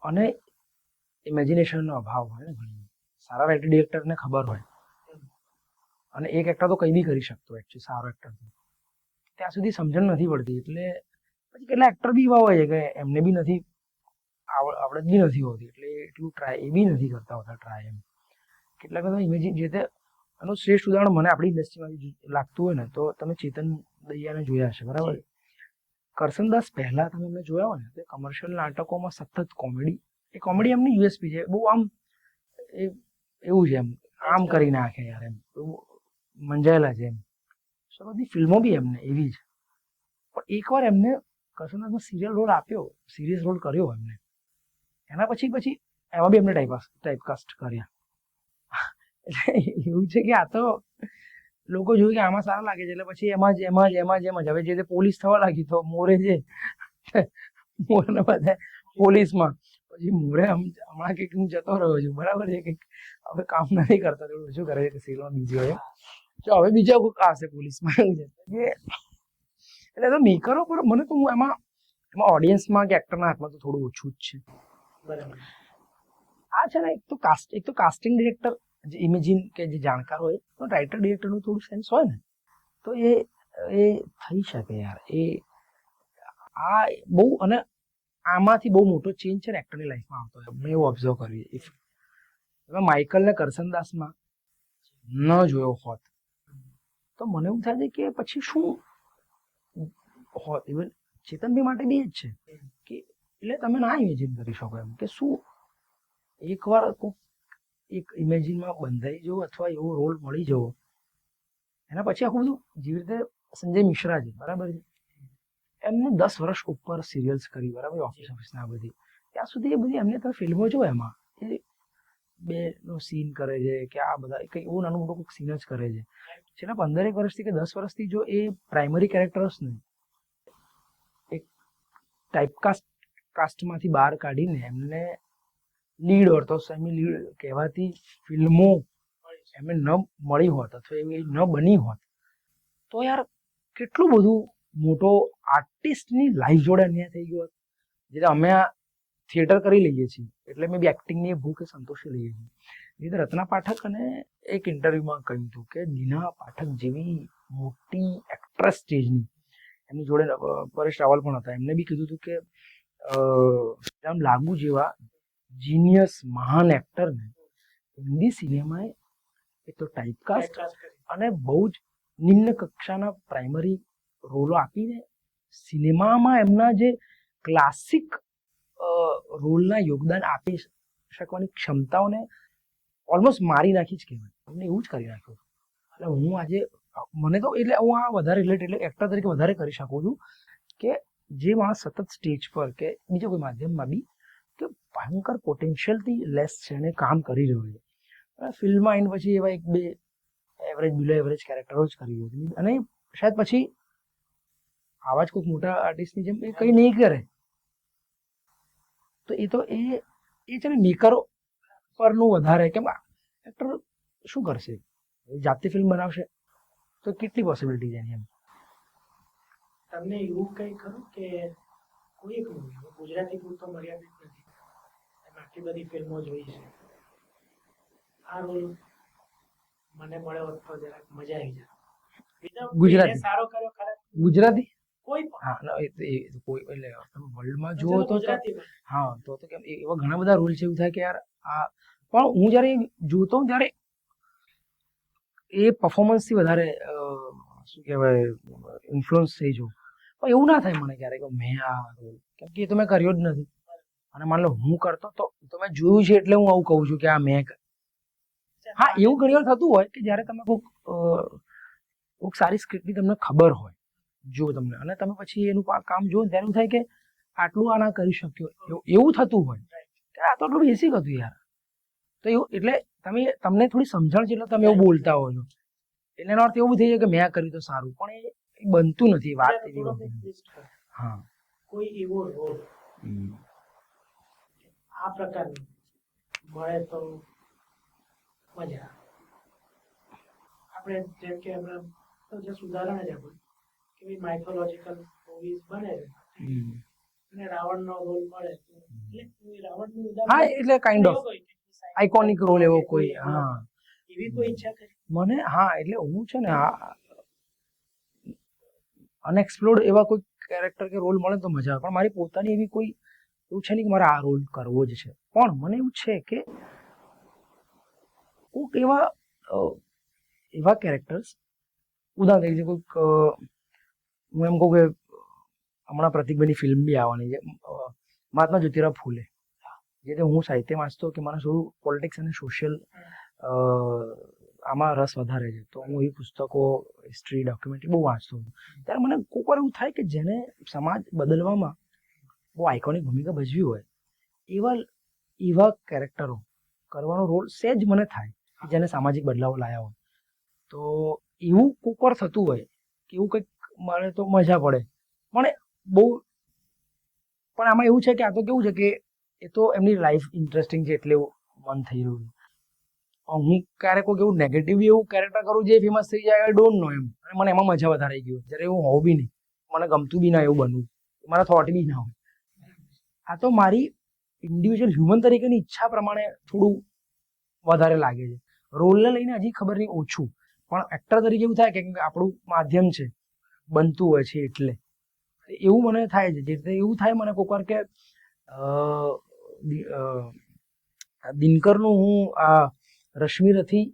અને ઇમેજિનેશનનો અભાવ હોય ને ઘણી સારા રાઇટર ડિરેક્ટરને ખબર હોય, અને એક એક્ટર તો કંઈ બી કરી શકતો હોય એકચ્યુઅલી સારો એક્ટર, ત્યાં સુધી સમજણ નથી પડતી. એટલે પછી કેટલા એક્ટર બી એવા હોય છે કે એમને બી નથી આવડત બી નથી હોતી, એટલે એટલું ટ્રાય એ બી નથી કરતા હોતા ટ્રાય. એમ કેટલાક બધા ઇમેજિન જે તે એનું શ્રેષ્ઠ ઉદાહરણ મને આપણી ઇન્ડસ્ટ્રીમાં લાગતું હોય ને તો તમે ચેતન દહિયાને જોયા હશે, બરાબર? કરસનદાસ પહેલા તમે એમને જોયા હોય ને તો કમર્શિયલ નાટકોમાં સતત કોમેડી, એ કોમેડી એમની યુએસપી છે, બહુ આમ એવું છે, એમ આમ કરી નાખે યાર, એમ મંજાયેલા છે એમ. બધી ફિલ્મો બી એમને એવી જ. પણ એકવાર એમને કરસનદાસમાં સિરિયલ રોલ આપ્યો, સિરિયસ રોલ કર્યો એમને, એના પછી એમાં બી એમને ટાઈપકાસ્ટ કર્યા. એટલે એવું છે કે આ તો લોકો જોયું કે આમાં સારા લાગે છે એટલે પછી એમાં જ હવે જે પોલીસ થવા લાગી તો મોરે છે મોરને બધા પોલીસમાં, પછી મોરે હમણાં કંઈક હું જતો રહ્યો છું, બરાબર છે, કંઈક હવે કામ નથી કરતા, થોડું ઓછું કરે છે સિરિયલમાં બીજી હોય, તો હવે બીજા કોઈક આવશે પોલીસમાં. એવું છે એટલે તો મેકરો પર મને તો હું એમાં ઓડિયન્સમાં કે એક્ટરના હાથમાં તો થોડું ઓછું જ છે. બરાબર. આ છે ને એક તો કાસ્ટિંગ ડિરેક્ટર જે ઇમેજિન કે જે જાણકાર હોય તો રાઇટર ડિરેક્ટરનું થોડું સેન્સ હોય ને તો એ થઈ શકે યાર. આ બહુ, અને આમાંથી બહુ મોટો ચેન્જ છે ને એક્ટરની લાઈફમાં આવતો હોય, મેં એવું ઓબ્ઝર્વ કર્યું. ઇફ તમે માઇકલને કરસનદાસમાં ન જોયો હોત તો મને એવું થાય છે કે પછી શું હોત. ઇવન ચેતનભાઈ માટે બી એ જ છે કે એટલે તમે ના ઇમેજિન કરી શકો એમ કે શું એકવાર એક ઇમેજિનમાં બંધાઈ જવું અથવા એવો રોલ મળી જવો, એના પછી આખું બધું જેવી રીતે સંજય મિશ્રા છે, બરાબર છે, એમને 10 વર્ષ ઉપર સિરિયલ્સ કરી, બરાબર, ઓફિસના આ બધી, ત્યાં સુધી એ બધી એમને તમે ફિલ્મો જો એમાં એ 2નો સીન કરે છે કે આ બધા કંઈ એવું નાનું મોટું કોઈક સીન જ કરે છે. છેલ્લા 15 વર્ષથી કે 10 વર્ષથી જો એ પ્રાઇમરી કેરેક્ટર્સને એક ટાઈપકાસ્ટમાંથી બહાર કાઢીને એમને લીડ ઓર સેમી લીડ કહેવાતી ફિલ્મો એમને ન મળી હોત અથવા એવી ન બની હોત તો યાર કેટલું બધું મોટો આર્ટિસ્ટની લાઈફ જોડે અન્યાય થઈ ગયો હોત. જે અમે આ થિયેટર કરી લઈએ છીએ એટલે મેં બી એક્ટિંગની ભૂખ સંતોષી લઈએ છીએ. જે રત્ના પાઠક અને એક ઇન્ટરવ્યુમાં કહ્યું હતું કે દીના પાઠક જેવી મોટી એક્ટ્રેસ સ્ટેજની એમની જોડે પરેશ રાવલ પણ હતા, એમને બી કીધું હતું કે રામ લાગુ જેવા જીનિયસ મહાન એક્ટરને હિન્દી સિનેમાએ એક તો ટાઈપકાસ્ટ અને બહુ જ નિમ્ન કક્ષાના પ્રાઇમરી રોલો આપીને સિનેમામાં એમના જે ક્લાસિક રોલના યોગદાન આપી શકવાની ક્ષમતાઓને ઓલમોસ્ટ મારી નાખી જ કહેવાય, અમને એવું જ કરી નાખ્યું. એટલે હું આજે મને તો એટલે હું આ વધારે રિલેટ એટલે એક્ટર તરીકે વધારે કરી શકું છું કે જે માણસ સતત સ્ટેજ પર કે બીજા કોઈ માધ્યમમાં બી કે ભયંકર પોટેન્શિયલથી લેસ છે અને કામ કરી રહ્યો છે, ફિલ્મમાં આવીને પછી એવા 1-2 એવરેજ બિલો એવરેજ કેરેક્ટરો જ કરી રહ્યો છે, અને શાયદ પછી આવા જ કોઈક મોટા આર્ટિસ્ટની જેમ એ કંઈ નહીં કરે તો એ છે ને મેકરો પરનું વધારે, કેમ એક્ટર શું કરશે, જાતે ફિલ્મ બનાવશે તો કેટલી પોસિબિલિટી છે એની. એમ તમને એવું કંઈ ખરું કે કોઈ એક મૂવી ગુજરાતી પૂરતો મર્યાદિત નથી, એમ આટલી બધી ફિલ્મો જોઈ છે, આ રોલ મને મળ્યો હોત તો જરાક મજા આવી જાય, ગુજરાતી સારો કર્યો ખરા ગુજરાતી કોઈ પણ, હા કોઈ એટલે વર્લ્ડમાં જુઓ તો ગુજરાતીમાં હા તો કેમ એવા ઘણા બધા રૂલ છે. એવું થાય કે યાર આ પણ હું જ્યારે જોતો હોઉં ત્યારે એ પરફોર્મન્સથી વધારે શું કહેવાય ઇન્ફ્લુઅન્સ થઈ જાઉં. પણ એવું ના થાય મને ક્યારેક કે મેં આ રોલ, કેમ કે એ તો મેં કર્યો જ નથી. અને માન લો હું કરતો તો મેં જોયું છે એટલે હું આવું કહું છું કે આ મેં હા એવું ઘણી વાર થતું હોય કે જ્યારે તમે કોઈક સારી સ્ક્રિપ્ટની તમને ખબર હોય, જો તમને, અને તમે પછી એનું કામ જુઓ ને ત્યારે એવું થાય કે આટલું આ ના કરી શક્યો, એવું થતું હોય કે આ તો એટલું બેસિક હતું યાર. તો એવું એટલે તમને થોડી સમજણ છે એટલે તમે એવું બોલતા હો છો, એટલે એનો અર્થ એવું થઈ જાય કે મેં આ કર્યું તો સારું, પણ એ બનતું નથી. વાત એવી બનતી. હા, કોઈ એવો રોલ આ પ્રકારનો મળે તો મજા. આપણે જેમ કે હમણાં તો જસ્ટ ઉદાહરણ જ આપણું કે માઇથોલોજીકલ મૂવીઝ બને છે અને રાવણનો રોલ મળે એટલે રાવણનું ઉદાહરણ, હા એટલે કાઇન્ડ ઓફ આઇકોનિક રોલ એવો કોઈ, હા એવી કોઈ ઈચ્છા કરી મને. હા એટલે હું છે ને અનએક્સપ્લોર્ડ એવા કોઈ કેરેક્ટર કે રોલ મળે તો મજા આવે, પણ મારી પોતાની એવી કોઈ એવું છે નહીં કે મારે આ રોલ કરવો જ છે. પણ મને એવું છે કે કોઈક એવા કેરેક્ટર્સ, ઉદાહરણ તરીકે કોઈક હું એમ કહું કે હમણાં પ્રતિકભાઈની ફિલ્મ બી આવવાની છે, મહાત્મા જ્યોતિરાવ ફૂલે, જે હું સાહિત્ય વાંચતો કે મને થોડું પોલિટિક્સ અને સોશિયલ આમાં રસ વધારે છે, તો હું એ પુસ્તકો, હિસ્ટ્રી, ડોક્યુમેન્ટરી બહુ વાંચતો હતો. ત્યારે મને કોઈક વાર એવું થાય કે જેને સમાજ બદલવામાં બહુ આઇકોનિક ભૂમિકા ભજવી હોય એવા કેરેક્ટરો કરવાનો રોલ સહેજ મને થાય કે જેને સામાજિક બદલાવ લાયા હોય. તો એવું કોઈક વાર થતું હોય કે એવું કંઈક મળે તો મજા પડે. પણ આમાં એવું છે કે આ તો કેવું છે કે એ તો એમની લાઈફ ઇન્ટરેસ્ટિંગ છે એટલે મન થઈ રહ્યું છે. હું ક્યારેક કોઈક એવું નેગેટિવ એવું કેરેક્ટર કરું જે ફેમસ થઈ જાય, આઈ ડોન્ટ નો એમ, અને મને એમાં મજા વધારે આવી ગયું, જ્યારે એવું હોવું બી નહીં, મને ગમતું બી ના એવું બનવું, મારા થોટ બી ના હોય. આ તો મારી ઇન્ડિવિજ્યુઅલ હ્યુમન તરીકેની ઈચ્છા પ્રમાણે થોડું વધારે લાગે છે. રોલને લઈને હજી ખબર નહીં ઓછું, પણ એક્ટર તરીકે એવું થાય કે આપણું માધ્યમ છે, બનતું હોય છે એટલે એવું મને થાય છે. જેથી એવું થાય મને કોઈક વાર કે દિનકરનું હું આ રશ્મિરથી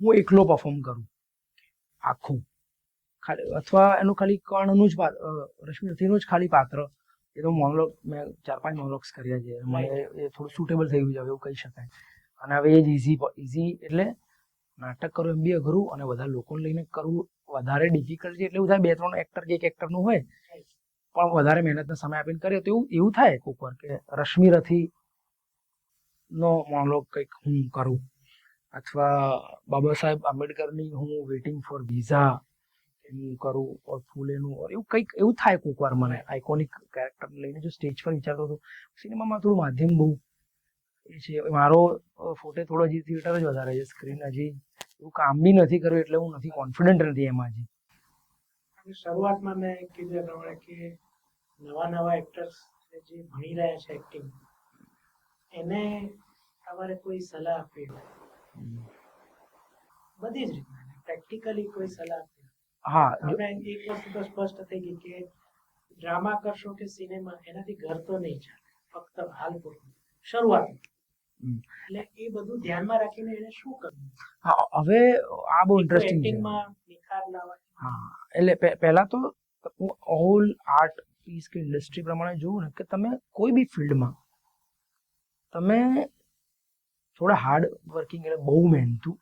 હું એકલો પરફોર્મ કરું આખું, ખાલી, અથવા એનું ખાલી કર્ણનું જ રશ્મિરથીનું જ ખાલી પાત્ર, એ તો મોનોલોગ મેં 4-5 મોનોલોગ્સ કર્યા છે, મને એ થોડું સુટેબલ થઈ ગયું છે એવું કહી શકાય. અને હવે એ જ ઇઝી એટલે નાટક કરવું એમ બી અઘરું, અને બધા લોકોને લઈને કરવું વધારે ડિફિકલ્ટ છે. એટલે એવું થાય 2-3 એક્ટર કે એક એક્ટરનું હોય પણ વધારે મહેનતનો સમય આપીને કરીએ તો એવું થાય કોઈક વાર કે રશ્મિરથી નો મોનોલોગ કંઈક હું કરું, અથવા બાબા સાહેબ આંબેડકરની હું વેઇટિંગ ફોર વિઝા હું કરું, ઓર ફૂલેનું, એવું કંઈક એવું થાય કોઈક વાર મને આઇકોનિક કેરેક્ટર લઈને જો સ્ટેજ પર વિચારતો હતો. સિનેમામાં થોડું માધ્યમ બહુ એ છે, મારો ફોટે થોડો હજી થિયેટર જ વધારે છે, સ્ક્રીન હજી એવું કામ બી નથી કર્યું એટલે હું નથી કોન્ફિડન્ટ નથી એમાં હજી. શરૂઆતમાં મેં કીધું એ પ્રમાણે કે નવા એક્ટર્સ જે ભણી રહ્યા છે એક્ટિંગ, એને તમારે કોઈ સલાહ આપવી હોય બધી જ રીતના પ્રેક્ટિકલી કોઈ સલાહ આપવી, હા, આપણે એક વસ્તુ તો સ્પષ્ટ થઈ ગઈ કે ડ્રામા કરશો કે સિનેમા એનાથી ઘર તો નહીં ચાલે, ફક્ત હાલ પૂરતું શરૂઆત, એટલે એ બધું ધ્યાનમાં રાખીને એને શું કરવું. હા, હવે આ બહુ ઇન્ટરેસ્ટિંગ છે. નિખાર લાવવા. હા, એટલે પહેલા તો હું ઓલ આર્ટ પીસ કે ઇન્ડસ્ટ્રી પ્રમાણે જોઉં ને કે તમે કોઈ બી ફિલ્ડમાં તમે થોડા હાર્ડ વર્કિંગ એટલે બહુ મહેનતું,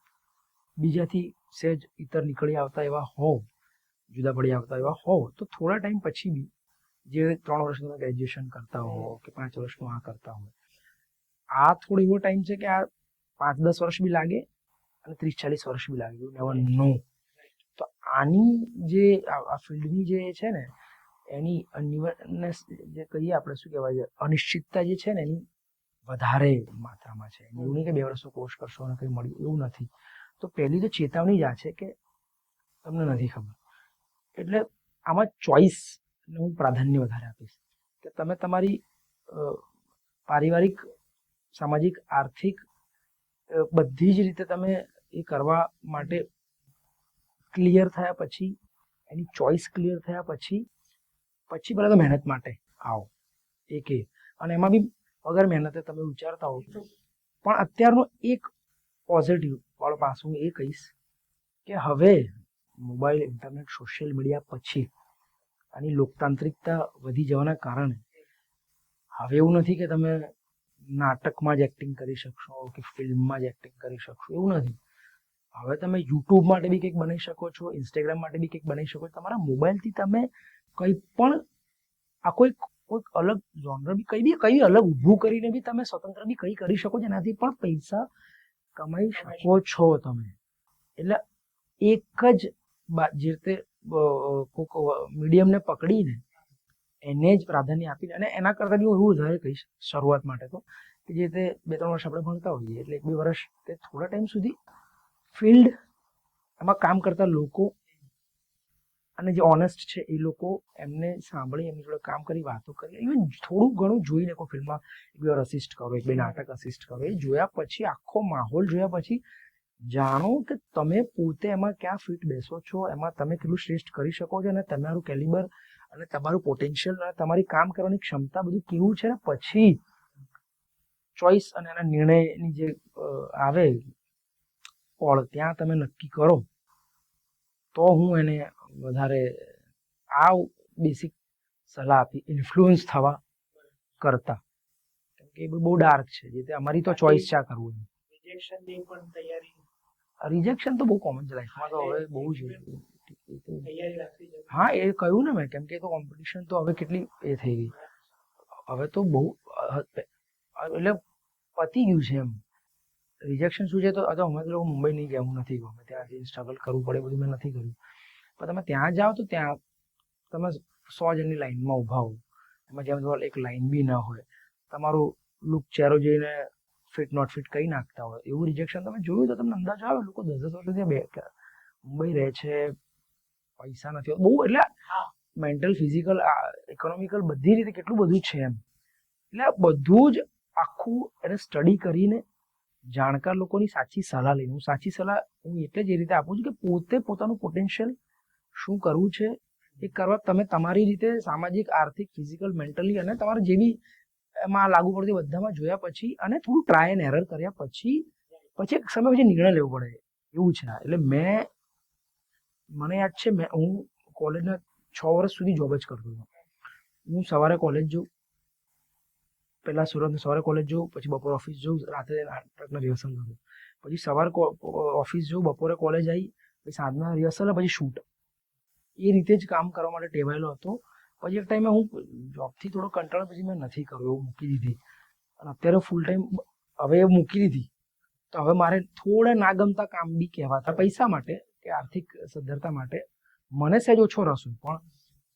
બીજાથી સહેજ ઇતર નીકળી આવતા એવા હોવ, જુદા પડી આવતા એવા હોવ, તો થોડા ટાઈમ પછી બી જે 3 વર્ષનું ગ્રેજ્યુએશન કરતા હો કે 5 વર્ષનું આ કરતા હોય, આ થોડો એવો ટાઈમ છે કે આ 5-10 વર્ષ બી લાગે અને 30-40 વર્ષ બી લાગે, નેવર નો. તો આની જે આ ફિલ્ડની જે છે ને એની અનઇવનનેસ જે કહીએ આપણે, શું કહેવાય, અનિશ્ચિતતા જે છે ને એની વધારે માત્રામાં છે. એવું નહીં કે 2 વર્ષનો કોર્સ કરશો અને કંઈ મળ્યું, એવું નથી. તો પહેલી તો ચેતવણી જ આ છે કે તમને નથી ખબર. એટલે આમાં ચોઇસને હું પ્રાધાન્ય વધારે આપીશ કે તમે તમારી પારિવારિક, સામાજિક, આર્થિક બધી જ રીતે તમે એ કરવા માટે ક્લિયર થયા પછી, એની ચોઇસ ક્લિયર થયા પછી પહેલાં તો મહેનત માટે આવો એકે, અને એમાં બી વગર મહેનતે તમે વિચારતા હો. પણ અત્યારનો એક પોઝિટિવ વાળો પાસું એ કહીશ કે હવે મોબાઈલ, ઇન્ટરનેટ, સોશિયલ મીડિયા પછી આની લોકતાંત્રિકતા વધી જવાના કારણે હવે એવું નથી કે તમે નાટકમાં જ એક્ટિંગ કરી શકશો કે ફિલ્મમાં જ એક્ટિંગ કરી શકશો, એવું નથી. હવે તમે યુટ્યુબ માટે બી કંઈક બનાવી શકો છો, ઇન્સ્ટાગ્રામ માટે બી કંઈક બનાવી શકો છો. તમારા મોબાઈલથી તમે કંઈ પણ આ કોઈક અલગ જોનર બી કઈ અલગ ઊભું કરીને બી તમે સ્વતંત્ર બી કંઈ કરી શકો છો, એનાથી પણ પૈસા કમાઈ શકો છો તમે. એટલે એક જ જે રીતે કોઈક મીડિયમને પકડીને એને જ પ્રાધાન્ય આપીને, અને એના કરતાં બી હું એવું વધારે કહીશ શરૂઆત માટે તો, કે જે રીતે 2-3 વર્ષ આપણે ભણતા હોઈએ એટલે 1-2 વર્ષ કે થોડા ટાઈમ સુધી ફિલ્ડ એમાં કામ કરતા લોકો અને જે ઓનેસ્ટ છે એ લોકો એમને સાંભળી, એમની જોડે કામ કરી, વાતો કરી, ઇવન થોડું ઘણું જોઈને કોઈ ફિલ્મમાં 1-2 વાર અસિસ્ટ કરો, 1-2 નાટક અસિસ્ટ કરો, એ જોયા પછી આખો માહોલ જોયા પછી જાણો કે તમે પોતે એમાં ક્યાં ફિટ બેસો છો, એમાં તમે કેટલું શ્રેષ્ઠ કરી શકો છો, અને તમારું કેલિબર અને તમારું પોટેન્શિયલ અને તમારી કામ કરવાની ક્ષમતા બધું કેવું છે, ને પછી ચોઈસ અને એના નિર્ણયની જે આવે પળ ત્યાં તમે નક્કી કરો તો હું એને વધારે આ બેસિક સલાહ આપી ઇન્ફ્લુઅન્સ થવા કરતા, કેમ કે એ બહુ ડાર્ક છે. જે અમારી તો ચોઈસ છે આ કરવું. રિજેક્શન તો બહુ કોમન છે લાઈફમાં, તો હવે બહુ જ હા એ કહ્યું ને મેં, કેમ કે તો કોમ્પિટિશન તો હવે કેટલી એ થઈ ગઈ, હવે તો બહુ એટલે પતી ગયું છે એમ. રિજેક્શન શું છે તો અમે લોકો મુંબઈ નહીં ગયા, હું નથી ગયો, મેં ત્યાં જઈને સ્ટ્રગલ કરવું પડે બધું મેં નથી કર્યું. પણ તમે ત્યાં જાઓ તો ત્યાં તમે 100 જણની લાઈનમાં ઊભા હો, એમાં જેમ તમારે એક લાઈન બી ના હોય, તમારું લુક ચહેરો જોઈને ફિટ નોટ ફિટ કહી નાખતા હોય, એવું રિજેક્શન તમે જોયું તો તમને અંદાજ આવે લોકો 10-10 વર્ષથી ત્યાં મુંબઈ રહે છે, પૈસા નથી, બહુ એટલે મેન્ટલ, ફિઝિકલ, ઇકોનોમિકલ બધી રીતે કેટલું બધું છે એમ. એટલે બધું જ આખું એને સ્ટડી કરીને જાણકાર લોકોની સાચી સલાહ લઈને, હું સાચી સલાહ હું એટલે જ એ રીતે આપું છું કે પોતે પોતાનું પોટેન્શિયલ શું કરવું છે એ કરવા તમે તમારી રીતે સામાજિક, આર્થિક, ફિઝિકલ, મેન્ટલી અને તમારે જે બી એમાં લાગુ પડતી બધામાં જોયા પછી અને થોડું ટ્રાય એન્ડ એરર કર્યા પછી એક સમય પછી નિર્ણય લેવો પડે, એવું છે. એટલે મને યાદ છે હું કોલેજના 6 વર્ષ સુધી જોબ જ કરતો હતો. હું સવારે કોલેજ જાઉં, પહેલા સુરતની સવારે કોલેજ જાઉં, પછી બપોરે ઓફિસ જાઉં, રાત્રે નાટકના રિહર્સલ કરું, પછી સવારે ઓફિસ જાઉં, બપોરે કોલેજ આવી, પછી સાંજના રિહર્સલ, પછી શૂટ. એ રીતે જ કામ કરવા માટે ટેવાયેલો હતો. પછી એક ટાઈમે હું જોબથી થોડો કંટાળો પછી મેં નથી કર્યું, એવું મૂકી દીધી. અને અત્યારે ફૂલ ટાઈમ હવે એ મૂકી દીધી, તો હવે મારે થોડા ના ગમતા કામ બી કહેવાતા પૈસા માટે કે આર્થિક સદ્ધરતા માટે મને સહેજ ઓછો રસ હોય, પણ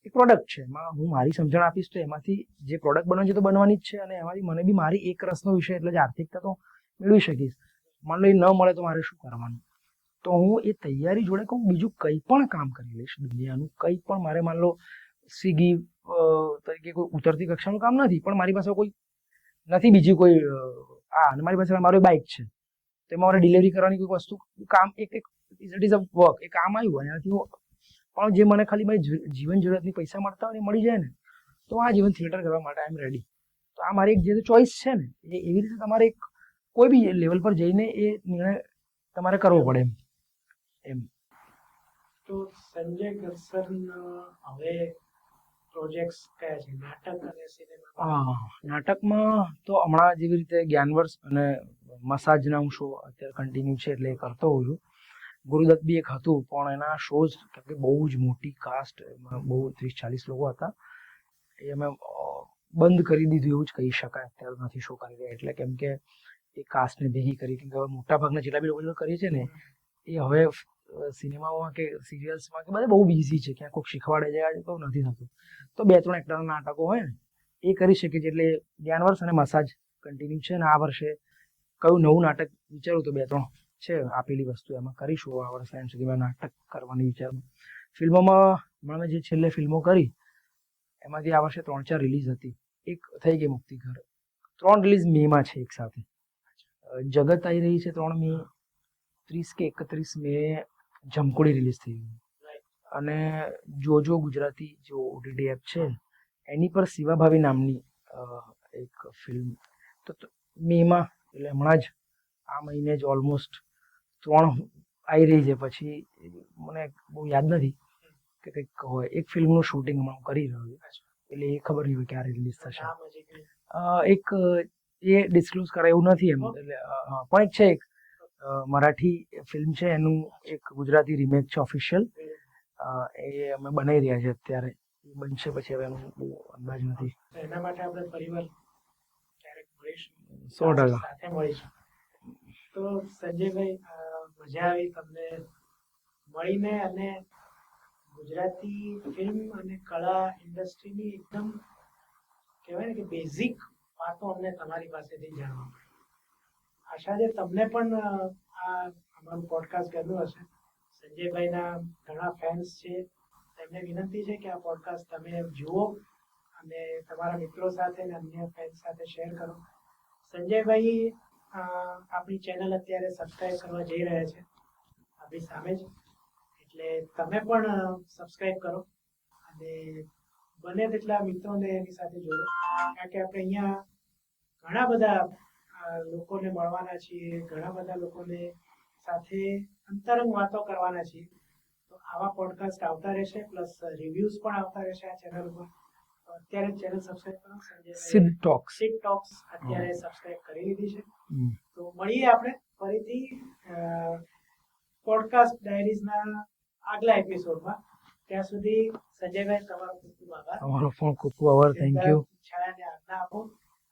એક પ્રોડક્ટ છે એમાં હું મારી સમજણ આપીશ તો એમાંથી જે પ્રોડક્ટ બનવાની છે તો બનવાની જ છે, અને એમાંથી મને બી મારી એક રસનો વિષય એટલે જ આર્થિકતા તો મેળવી શકીશ. માનો એ ન મળે તો મારે શું કરવાનું? તો હું એ તૈયારી જોડે કહું બીજું કંઈ પણ કામ કરી લઈશ દુનિયાનું, કંઈ પણ. મારે માન લો સ્વિગી તરીકે કોઈ ઉતરતી કક્ષાનું કામ નથી, પણ મારી પાસે કોઈ નથી બીજી કોઈ અને મારી પાસે મારો બાઇક છે, તો એમાં મારે ડિલિવરી કરવાની કોઈ વસ્તુ કામ એક ઇટ ઇઝ અ વર્ક, એ કામ આવ્યું એનાથી હું પણ જે મને ખાલી મારી જીવન જરૂરિયાતની પૈસા મળતા હોય ને મળી જાય ને, તો આ જીવન થિયેટર કરવા માટે આઈ એમ રેડી. તો આ મારી એક જે ચોઈસ છે ને, એ એવી રીતે તમારે એક કોઈ બી લેવલ પર જઈને એ નિર્ણય તમારે કરવો પડે એમ. તો સંજય ગરસન હવે પ્રોજેક્ટ્સ કયા છે, નાટક અને સિનેમા? નાટકમાં તો હમણાં જેવી રીતે જ્ઞાનવર્ષ અને મસાજના હું શો અત્યારે કન્ટિન્યુ છે એટલે એ કરતો હોઉં છું. ગુરુદત્ત બી એક હતું, પણ એના શોઝ કેમ કે બહુ જ મોટી કાસ્ટ, બહુ 30-40 લોકો હતા, એ અમે બંધ કરી દીધું એવું જ કહી શકાય. અત્યારે નથી શો કરી રહ્યા એટલે, કેમ કે એ કાસ્ટને ભેગી કરી, કેમ કે હવે મોટાભાગના જેટલા બી લોકો કરીએ છે ને એ હવે સિનેમામાં કે સિરિયલ્સમાં કે બધા બહુ બિઝી છે, ક્યાં કોઈક શીખવાડે જાય તો નથી થતું. તો 2-3 એક્ટરના નાટકો હોય ને એ કરી શકીએ છીએ. એટલે જ્ઞાનવર્ષ અને મસાજ કન્ટિન્યુ છે, અને આ વર્ષે કયું નવું નાટક વિચારું તો 2-3 છે આપેલી વસ્તુ એમાં કરીશું. આ વર્ષ એન્ડ સુધીમાં નાટક કરવાની વિચારમાં. ફિલ્મોમાં મેં જે છેલ્લે ફિલ્મો કરી એમાંથી આ વર્ષે 3-4 રિલીઝ હતી. એક થઈ ગઈ મુક્તિઘર, 3 રિલીઝ મેમાં છે એક સાથે. જગત આવી રહી છે 3 મે, 30 કે 31 મે જમકુડી રિલીઝ થઈ ગઈ. અને જોજો ગુજરાતી જો ઓટીટી એપ છે એની પર શિવાભાવી નામની એક ફિલ્મ તો મેમાં, એટલે હમણાં જ આ મહિને જ ઓલમોસ્ટ 3 આવી રહી છે. પછી મને બહુ યાદ નથી, કે કંઈક હોય. એક ફિલ્મનું શૂટિંગ હું કરી રહ્યો છું, એટલે એ ખબર નહીં હોય ક્યારે રિલીઝ થશે. નામ હજી કંઈ? એક એ ડિસ્ક્લોઝ કરાય એવું નથી એમ, એટલે પણ એક છે, એક મરાઠી ફિલ્મ છે, એનું એક ગુજરાતી રીમેક છે ઓફિશિયલ. એ અમે બનાવી રહ્યા છે અત્યારે. એ બનશે પછી, હવે એનું બહુ અંદાજ નથી. તો એના માટે આપણે પરિવાર ક્યારેક મળીશું, 100%. સાથે મળીશું. તો સંજયભાઈ, મજા આવી તમને મળીને, અને ગુજરાતી ફિલ્મ અને કળા ઇન્ડસ્ટ્રીની એકદમ કહેવાય ને કે બેઝિક વાતો અમને તમારી પાસેથી જાણવા મળી. આશા છે તમને પણ આ અમારું પોડકાસ્ટ ગમ્યું હશે. સંજયભાઈના ઘણા ફેન્સ છે, તેમને વિનંતી છે કે આ પોડકાસ્ટ તમે જુઓ અને તમારા મિત્રો સાથે અને અન્ય ફેન્સ સાથે શેર કરો. સંજયભાઈ આપણી ચેનલ અત્યારે સબસ્ક્રાઇબ કરવા જઈ રહ્યા છે આપણી સામે જ, એટલે તમે પણ સબસ્ક્રાઇબ કરો અને બને તેટલા મિત્રોને એની સાથે જોડો, કારણ કે આપણે અહીંયા ઘણા બધા લોકોને મળવાના છીએ, ઘણા બધા લોકોને સાથે અંતરંગ વાતો કરવાના છીએ. તો આવા પોડકાસ્ટ આવતા રહેશે, પ્લસ રિવ્યુઝ પણ આવતા રહેશે આ ચેનલ ઉપર. તો અત્યારે ચેનલ સબસ્ક્રાઇબ કરો. સિદ્ધ ટોક્સ અત્યારે સબસ્ક્રાઇબ કરી લીધી છે. તો મળીએ આપણે ફરીથી પોડકાસ્ટ ડાયરીઝના આગલા એપિસોડમાં. ત્યાં સુધી સંજયભાઈ, તમારો ખૂબ ખૂબ આભાર. તમારો પણ ખૂબ ખૂબ આભાર. Thank you. છાયાને આજ્ઞા આપો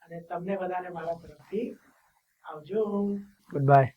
અને તમને બધાને મારા તરફથી આવજો. Good bye.